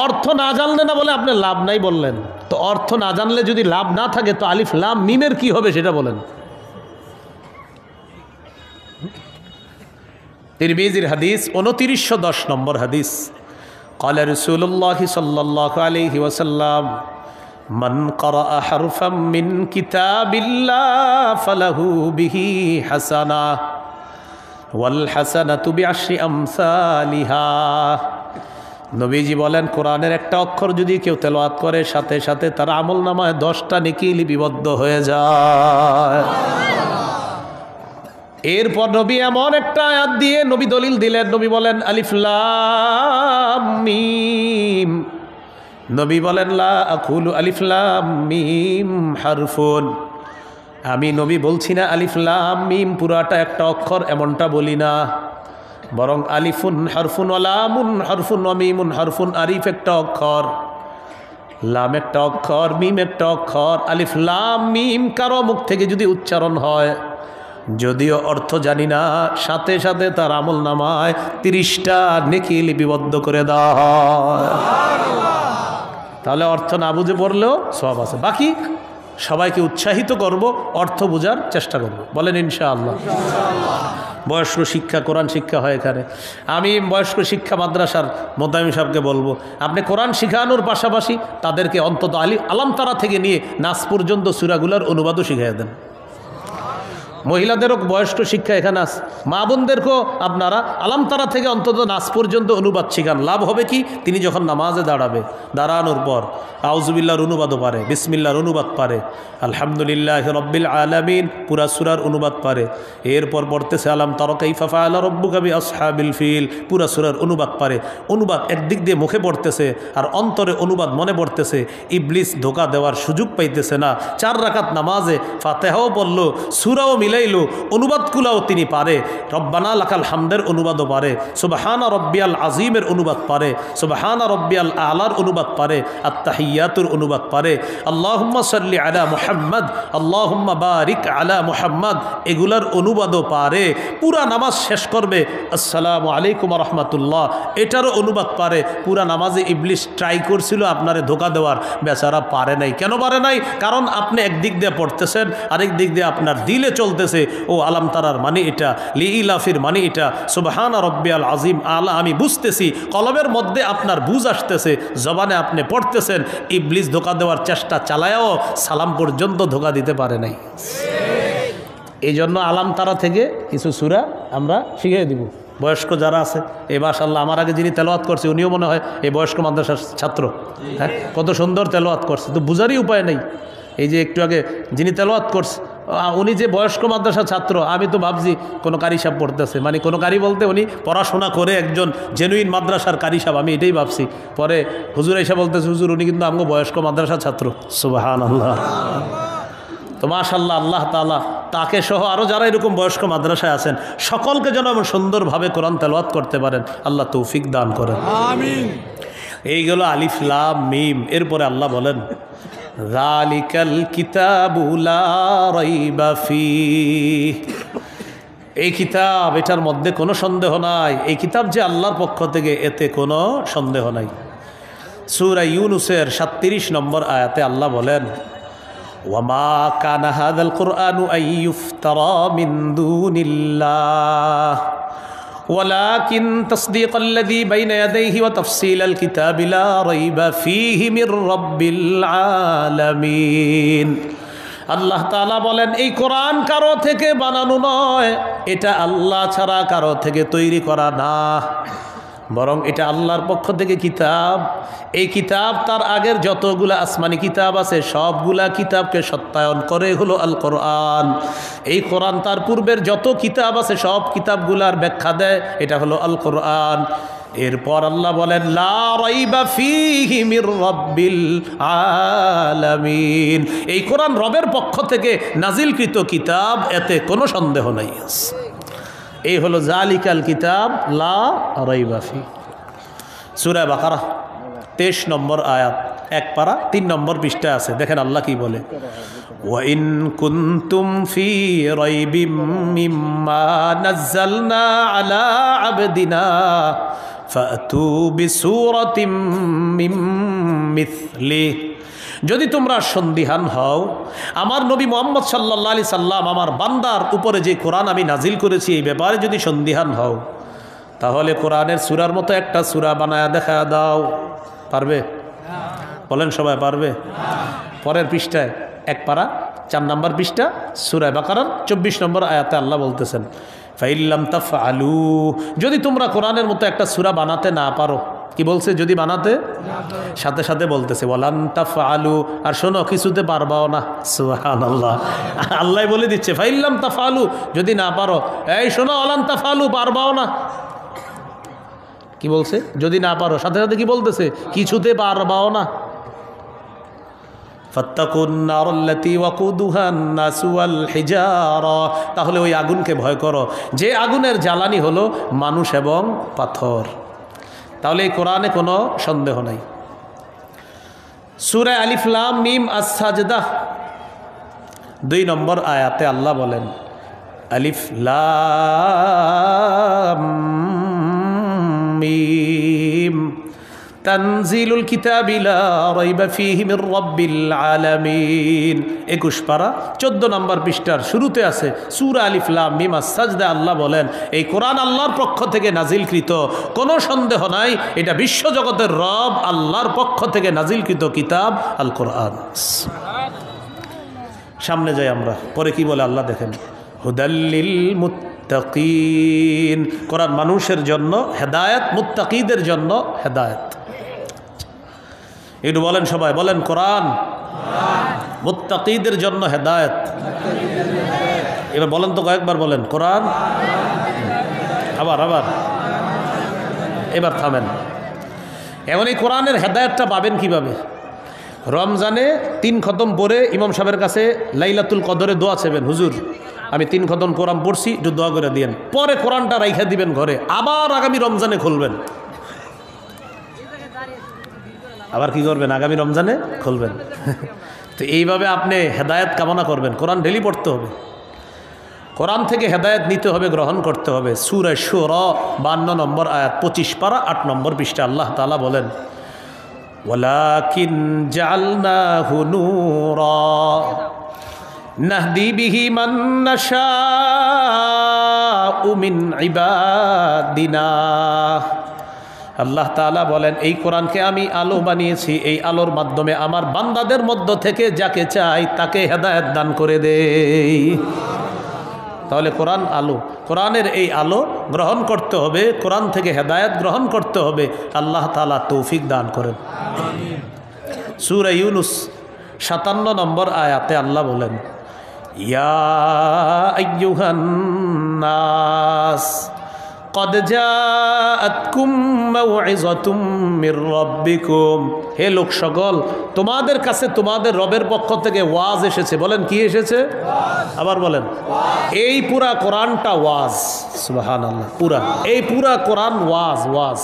অর্থ না জানলে না বলে আপনি লাভ নাই বললেন, তো অর্থ না জানলে যদি লাভ না থাকে তো আলিফ লাম মিমের কি হবে সেটা বলেন। তিরমিজির হাদিস 2910 নম্বর হাদিস, ক্বালা রাসূলুল্লাহ সাল্লাল্লাহু আলাইহি ওয়াসাল্লাম মান ক্বারাআ হারফাম মিন কিতাবিল্লাহ ফালাহু বিহি হাসানাহ ওয়াল হাসানাতু বিআশরি আমসালিহা। নবীজি বলেন কোরআনের একটা অক্ষর যদি কেউ তেলাওয়াত করে সাথে সাথে তার আমলনামায় 10টা নেকি লিপিবদ্ধ হয়ে যায়। এরপর নবী এমন একটা আয়াত দিয়ে নবী দলিল দিলেন, নবী বলেন আলিফ লাম মিম, নবী বলেন লা আকুলু আলিফ লাম মিম হারফুন, আমি নবী বলছি না আলিফ লাম মিম পুরাটা একটা অক্ষর, এমনটা বলি না, বরং আলিফুন হারফুন ওয়া লামুন হারফুন ওয়া মিমুন হারফুন, আরিফ একটা অক্ষর, লাম একটা অক্ষর, মিম একটা অক্ষর। আলিফ লাম মিম কারো মুখ থেকে যদি উচ্চারণ হয়, যদিও অর্থ জানি না, সাথে সাথে তার আমলনামায় 30টা নেকি লিপিবদ্ধ করে দেওয়া হয়। তাহলে অর্থ না বুঝে পড়লেও সওয়াব আছে। বাকি সবাইকে উৎসাহিত করব, অর্থ বোঝার চেষ্টা করব, বলেন ইনশাআল্লাহ। বয়স্ক শিক্ষা, কোরআন শিক্ষা হয় এখানে। আমি বয়স্ক শিক্ষা মাদ্রাসার মোতামিম সাহেবকে বলবো, আপনি কোরআন শিখানোর পাশাপাশি তাদেরকে অন্তত আলাম তারা থেকে নিয়ে নাস পর্যন্ত সূরাগুলোর অনুবাদও শিখিয়ে দেন। মহিলাদেরও বয়স্ক শিক্ষা এখানে আছে, মা বোনদেরকেও আপনারা আলাম তারা থেকে অন্তত নাচ পর্যন্ত অনুবাদ শিখান। লাভ হবে কি, তিনি যখন নামাজে দাঁড়াবে, দাঁড়ানোর পর আউযুবিল্লাহর অনুবাদও পারে, বিসমিল্লাহর অনুবাদ পারে, আলহামদুলিল্লাহ রব্বিল আলামিন পুরা সূরার অনুবাদ পারে, এরপর পড়তেছে আলাম তারা কাইফা ফাআলা রাব্বুকা বিআসহাবিল ফিল পুরা সূরার অনুবাদ পারে। অনুবাদ একদিক দিয়ে মুখে পড়তেছে আর অন্তরে অনুবাদ মনে পড়তেছে। ইবলিস ধোকা দেওয়ার সুযোগ পাইতেছে না। 4 রাকাত নামাজে ফাতিহাও পড়ল, সূরাও মিলাইলো, অনুবাদগুলোও তিনি পারে। রব্বানা লাকাল হামদের অনুবাদও পারে, সুবহানা রব্বিয়াল আজিমের অনুবাদ পারে, সুবহানা রব্বিয়াল আলার অনুবাদ পারে, আত্তাহিয়াতুর অনুবাদ পারে, আল্লাহুম্মা সাল্লি আলা মুহাম্মদ, আল্লাহুম্মা বারিক আলা মুহাম্মদ, এগুলার অনুবাদও পারে। পুরা নামাজ শেষ করবে আসসালামু আলাইকুম রাহমাতুল্লাহ, এটারও অনুবাদ পারে। পুরা নামাজে ইবলিস ট্রাই করছিল আপনারে ধোকা দেওয়ার, বেচারা পারে নাই। কেন পারে নাই? কারণ আপনি একদিক দিয়ে পড়তেছেন, আরেক দিক দিয়ে আপনার দিলে চলতেছে ও আলাম তারার মানে এটা, লিইলাফির মানে এটা, সুবহানা রব্বিয়াল আজিম আলা আমি বুঝতেছি, কলবের মধ্যে আপনার বুঝ আসতেছে, জবানে আপনি পড়তেছেন। ইবলিস ধোকা দেওয়ার চেষ্টা চালায়াও সালাম পর্যন্ত ধোকা দিতে পারে নাই। এই জন্য আলাম তারা থেকে কিছু সূরা আমরা শিখিয়ে দিব। বয়স্ক যারা আছে, এই মাশাআল্লাহ আমার আগে যিনি তেলাওয়াত করছে উনিও মনে হয় এই বয়স্ক মাদ্রাসার ছাত্র। হ্যাঁ, কত সুন্দর তেলাওয়াত করছে, তো বুঝারই উপায় নেই। এই যে একটু আগে যিনি তেলাওয়াত করছে উনি যে বয়স্ক মাদ্রাসার ছাত্র, আমি তো ভাবছি কোনো কারি সাহেব পড়তেছে, মানে কোনো কারি বলতে উনি পড়াশোনা করে একজন জেনুইন মাদ্রাসার কারি সাহেব, আমি এটাই ভাবছি। পরে হুজুর এসে বলতেছে হুজুর উনি কিন্তু আমগো বয়স্ক মাদ্রাসার ছাত্র। সুবহানাল্লাহ। তো মাশাআল্লাহ, আল্লাহ তাআলা তাকে সহ আরও যারা এরকম বয়স্ক মাদ্রাসায় আছেন সকলকে যেন এমন সুন্দরভাবে কোরআন তেলাওয়াত করতে পারেন, আল্লাহ তৌফিক দান করেন, আমিন। এইগুলো আলিফ লাম মিম। এরপরে আল্লাহ বলেন যালিকাল কিতাবু লা রাইবা ফীহ, এই কিতাব, এটার মধ্যে কোনো সন্দেহ নাই। এই কিতাব যে আল্লাহর পক্ষ থেকে, এতে কোনো সন্দেহ নাই। সূরা ইউনূসের 37 নম্বর আয়াতে আল্লাহ বলেন ওয়ামা কানা হাযাল কুরআনু আইয়ুফতারা মিন দুনিল্লাহ ওয়ালাকিন তাসদীকাল্লাযী বাইনা ইয়াদাইহি ওয়া তাফসীলাল কিতাবি লা রাইবা ফীহি মির রাব্বিল আলামিন। আল্লাহ তাআলা বলেন এই কোরআন কারো থেকে বানানো নয়, এটা আল্লাহ ছাড়া কারো থেকে তৈরি করা না, বরং এটা আল্লাহর পক্ষ থেকে কিতাব। এই কিতাব তার আগের যতগুলা আসমানি কিতাব আছে সবগুলা কিতাবকে সত্যায়ন করে হলো আল কোরআন। এই কোরআন তার পূর্বের যত কিতাব আছে সব কিতাবগুলার ব্যাখ্যা দেয়, এটা হলো আল কোরআন। এরপর আল্লাহ বলেন লা রাইবা ফীহি মির রাব্বিল আলামিন, এই কোরআন রবের পক্ষ থেকে নাজিলকৃত কিতাব, এতে কোনো সন্দেহ নাই। এই হলো জালিকাল কিতাব লা রাইবা ফি। সূরা বাকারা 23 নম্বর আয়াত, এক পারা 3 নম্বর পৃষ্ঠা আছে। দেখেন আল্লাহ কি বলে ওয়া ইন কুনতুম ফি রাইবিম মিম্মা নাযালনা আলা আবদিনা ফাতু বিসূরাতিম মিন মিথলিহি, যদি তোমরা সন্দিহান হও আমার নবী মুহাম্মদ সাল্লাল্লাহু আলাইহি সাল্লাম আমার বান্দার উপরে যে কোরআন আমি নাজিল করেছি এই ব্যাপারে যদি সন্দিহান হও, তাহলে কোরআনের সূরার মতো একটা সূরা বানায়া দেখা দাও। পারবে? বলেন সবাই পারবে? পরের পৃষ্ঠায় এক পারা 4 নম্বর পৃষ্ঠা সূরা বাকারার 24 নম্বর আয়াতে আল্লাহ বলতেছেন ফাইল্লাম তাফআলু, যদি তোমরা কোরআনের মতো একটা সূরা বানাতে না পারো, কি বলছে? যদি বানাতে, সাথে সাথে বলতেছে ওয়ালান তাফআলু, আর শোনো কিছুতে পারবাও না। সুবহানাল্লাহ, আল্লাহ বলে দিচ্ছে ফাইল্লাম তাফআলু, যদি না পারো, এই শোনো ওয়ালান তাফআলু, পারবাও না। কি বলছে? যদি না পারো, সাথে সাথে কি বলতেছে? কিছুতে পারবাও না। ফাত্তাকুন নারাল্লাতী ওয়াকুদুহান নাসু ওয়াল হিজারা, তাহলে ওই আগুনকে ভয় করো যে আগুনের জ্বালানি হলো মানুষ এবং পাথর। তাহলে এই কোরআনে কোনো সন্দেহ নাই। সূরা আলিফ লাম মিম আস-সাজদা 2 নম্বর আয়াতে আল্লাহ বলেন আলিফ লাম মিম তানজিলুল কিতাবি লা রাইবা ফীহি মির রাব্বিল আলামিন। 21 পারা 14 নম্বর পৃষ্ঠার শুরুতে আছে সূরা আলিফ লাম মিম আস-সাজদা। আল্লাহ বলেন এই কোরআন আল্লাহর পক্ষ থেকে নাজিলকৃত, কোনো সন্দেহ নাই এটা বিশ্বজগতের রব আল্লাহর পক্ষ থেকে নাজিলকৃত কিতাব আল কোরআন। সামনে যাই আমরা, পরে কি বলে আল্লাহ দেখেন হুদাল্লিল মুত্তাকিন, কোরআন মানুষের জন্য হেদায়েত, মুত্তাকিদের জন্য হেদায়েত। একটু বলেন সবাই, বলেন কোরআন মুত্তাকিদের জন্য হেদায়েত। এবার বলেন তো, কয়েকবার বলেন কোরআন, আবার আবার, এবার থামেন। এমন এই কোরআনের হেদায়েতটা পাবেন কিভাবে? রমজানে 3 খতম পড়ে ইমাম সাহেবের কাছে লাইলাতুল কদরে দোয়া চাইবেন, হুজুর আমি 3 খতম কোরআন পড়ছি, একটু দোয়া করে দিয়েন। পরে কোরআনটা রাইখা দিবেন ঘরে, আবার আগামী রমজানে খুলবেন। আবার কি করবেন? আগামী রমজানে খুলবেন। তো এইভাবে আপনি হেদায়েত কামনা করবেন। কোরআন ডেলি পড়তে হবে, কোরআন থেকে হেদায়েত নিতে হবে, গ্রহণ করতে হবে। সূরা শুরা 52 নম্বর আয়াত, 25 পারা 8 নম্বর পৃষ্ঠা আল্লাহ তাআলা বলেন, ওয়ালাকিন জাআলনাহু নূরা নাহদি বিহি মান নাশাউ মিন ইবাদিনা। আল্লাহ তাআলা বলেন, এই কোরআনকে আমি আলো বানিয়েছি, এই আলোর মাধ্যমে আমার বান্দাদের মধ্য থেকে যাকে চাই তাকে হেদায়েত দান করে দেই। তাহলে কোরআন আলো, কোরআনের এই আলো গ্রহণ করতে হবে, কোরআন থেকে হেদায়েত গ্রহণ করতে হবে। আল্লাহ তাআলা তৌফিক দান করেন। সূরা ইউনূস 57 নম্বর আয়াতে আল্লাহ বলেন, ইয়া আইয়ুহান নাস কদ জাআতকুম মাউইযাতুম মির রাব্বিকুম। হে লোক সকল, তোমাদের কাছে তোমাদের রবের পক্ষ থেকে ওয়াজ এসেছে। বলেন কি এসেছে? আবার বলেন। এই পুরা কোরআনটা ওয়াজ। সুবহানাল্লাহ, পুরা এই পুরা কোরআন ওয়াজ, ওয়াজ।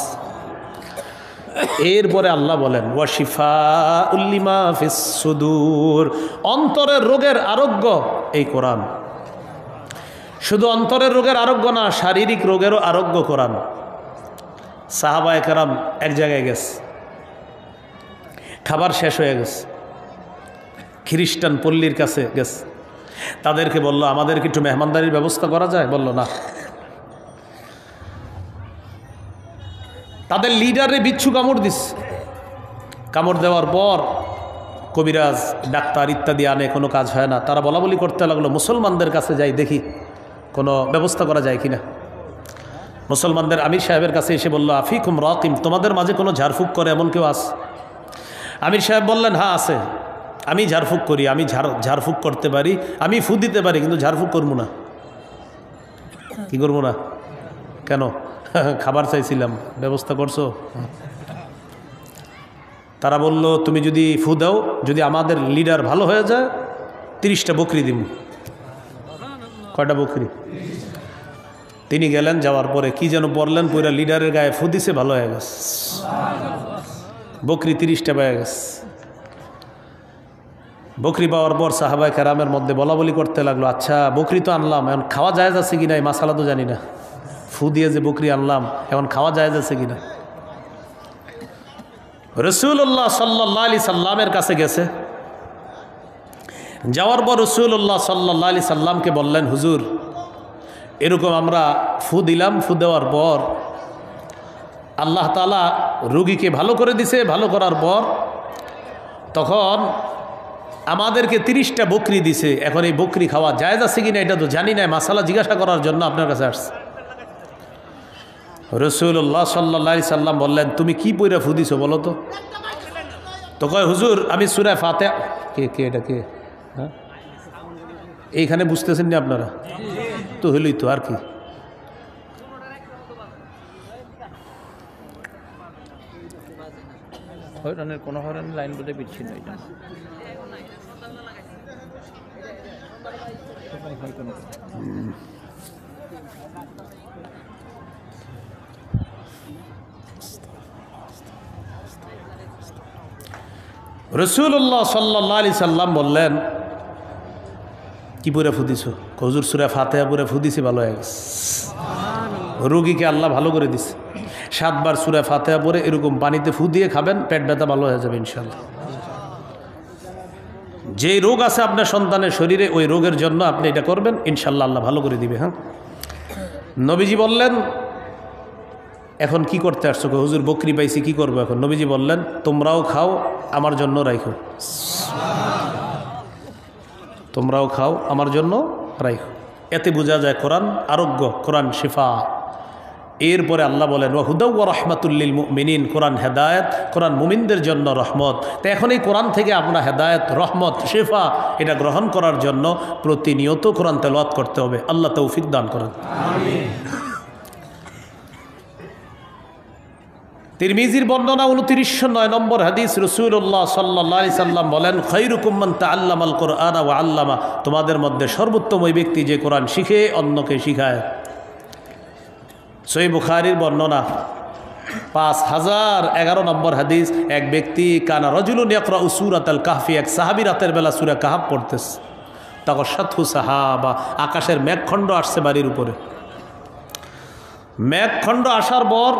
এরপরে আল্লাহ বলেন, ওয়া শিফাউল লিমা ফিস সুদূর, অন্তরের রোগের আরোগ্য এই কোরআন। শুধু অন্তরের রোগের আরোগ্য না, শারীরিক রোগেরও আরোগ্য কোরআন। সাহাবায়ে কেরাম এক জায়গায় গেছে, খাবার শেষ হয়ে গেছে, খ্রিস্টান পল্লীর কাছে গেছে, তাদেরকে বলল, আমাদেরকে একটু মেহমানদারির ব্যবস্থা করা যায়? বলল না। তাদের লিডারে বিচ্ছু কামড় দিস, কামড় দেওয়ার পর কবিরাজ ডাক্তার ইত্যাদি আনে, কোনো কাজ হয় না। তারা বলা বলি করতে লাগলো, মুসলমানদের কাছে যাই, দেখি কোনো ব্যবস্থা করা যায় কিনা। মুসলমানদের আমির সাহেবের কাছে এসে বলল, আফিকুম রাকিম, তোমাদের মাঝে কোনো ঝাড়ফুঁক করে এমন কেউ আছে? আমির সাহেব বললেন, হ্যাঁ আছে, আমি ঝাড়ফুঁক করি, আমি ঝাড়ফুঁক করতে পারি, আমি ফু দিতে পারি, কিন্তু ঝাড়ফুঁক করবো না। কি করবো না? কেন? খাবার চাইছিলাম, ব্যবস্থা করছো? তারা বলল, তুমি যদি ফু দাও, যদি আমাদের লিডার ভালো হয়ে যায়, 30টা বকরি দিব। কয়টা বকরি? তিনি গেলেন, যাওয়ার পরে কি যেন বললেন, পুরা লিডারের গায়ে ফু দিছে, ভালো হয়ে গেছে, বকরি 30টা পেয়ে গেছে। বকরি পাওয়ার পর সাহাবায়ে কেরামের মধ্যে বলা বলি করতে লাগলো, আচ্ছা বকরি তো আনলাম, এখন খাওয়া জায়েজ আছে কিনা এই মাসালা তো জানি না, ফু দিয়ে যে বকরি আনলাম এখন খাওয়া জায়েজ আছে কিনা। রাসূলুল্লাহ সাল্লাল্লাহু আলাইহি সাল্লামের কাছে গেছে, যাওয়ার পর রাসূলুল্লাহ সাল্লাল্লাহু আলাইহি সাল্লামকে বললেন, হুজুর এরকম আমরা ফু দিলাম, ফু দেওয়ার পর আল্লাহ তাআলা রোগীকে ভালো করে দিছে, ভালো করার পর তখন আমাদেরকে 30টা বকরি দিছে, এখন এই বকরি খাওয়া জায়েজ আছে কিনা এটা তো জানি না, মাসালা জিজ্ঞাসা করার জন্য আপনার কাছে আসছে। রাসূলুল্লাহ সাল্লাল্লাহু আলাইহি সাল্লাম বললেন, তুমি কি পইরা ফু দিছো বলো তো? তো কয়, হুজুর আমি সূরা ফাতিহা। কে এটা কে? হ্যাঁ, এইখানে বুঝতেছেন না আপনারা? তো হইলই তো, আর কি। কোনো হরেন লাইন বোধে বিচ্ছিন্ন এটা। রাসূলুল্লাহ সাল্লাল্লাহু আলাইহি সাল্লাম বললেন, কি পুরা ফুদিছো? হুজুর সূরা ফাতিহা পুরা ফুদিছি, ভালো হয়ে গেছে, রোগীকে আল্লাহ ভালো করে দিছে। 7 বার সূরা ফাতিহা পড়ে এরকম পানিতে ফু দিয়ে খাবেন, পেট ব্যথা ভালো হয়ে যাবে ইনশাআল্লাহ। যে রোগ আছে আপনার সন্তানের শরীরে, ওই রোগের জন্য আপনি এটা করবেন, ইনশাআল্লাহ আল্লাহ ভালো করে দিবে। হ্যাঁ, নবীজি বললেন, এখন কি করতে আসছো? হুজুর বকরি পাইছি, কি করবো এখন? নবীজি বললেন, তোমরাও খাও, আমার জন্য রাখো, তোমরাও খাও, আমার জন্য রাখো। এতে বোঝা যায় কোরআন আরোগ্য, কোরআন শিফা। এরপরে আল্লাহ বলেন ওয়া হুদাউ ওয়া রাহমাতুল মুমিনিন, কোরআন হেদায়েত, কোরআন মুমিনদের জন্য রহমত। তো এখন এই কোরআন থেকে আমরা হেদায়েত, রহমত, শিফা এটা গ্রহণ করার জন্য প্রতিনিয়ত কোরআন তেলাওয়াত করতে হবে। আল্লাহ তৌফিক দান করেন। আমিন। তিরমিজির বর্ণনা 2909 নম্বর হাদিস, রাসূলুল্লাহ সাল্লাল্লাহু আলাইহি সাল্লাম বলেন খায়রুকুম মান তাআল্লামাল কুরআনা ওয়া আল্লামা, তোমাদের মধ্যে সর্বোত্তম ওই ব্যক্তি যে কোরআন শিখে অন্যকে শিখায়। সহিহ বুখারীর বর্ণনা 5011 নম্বর হাদিস, এক ব্যক্তি কানা রাজুলুন ইয়াকরাউ সূরাতাল কাহফি, এক সাহাবী রাতের বেলা সূরা কাহফ পড়তেছে। তাগশাতহু সাহাবা, আকাশের মেঘখণ্ড আসছে বাড়ির উপরে। মেঘখণ্ড আসার পর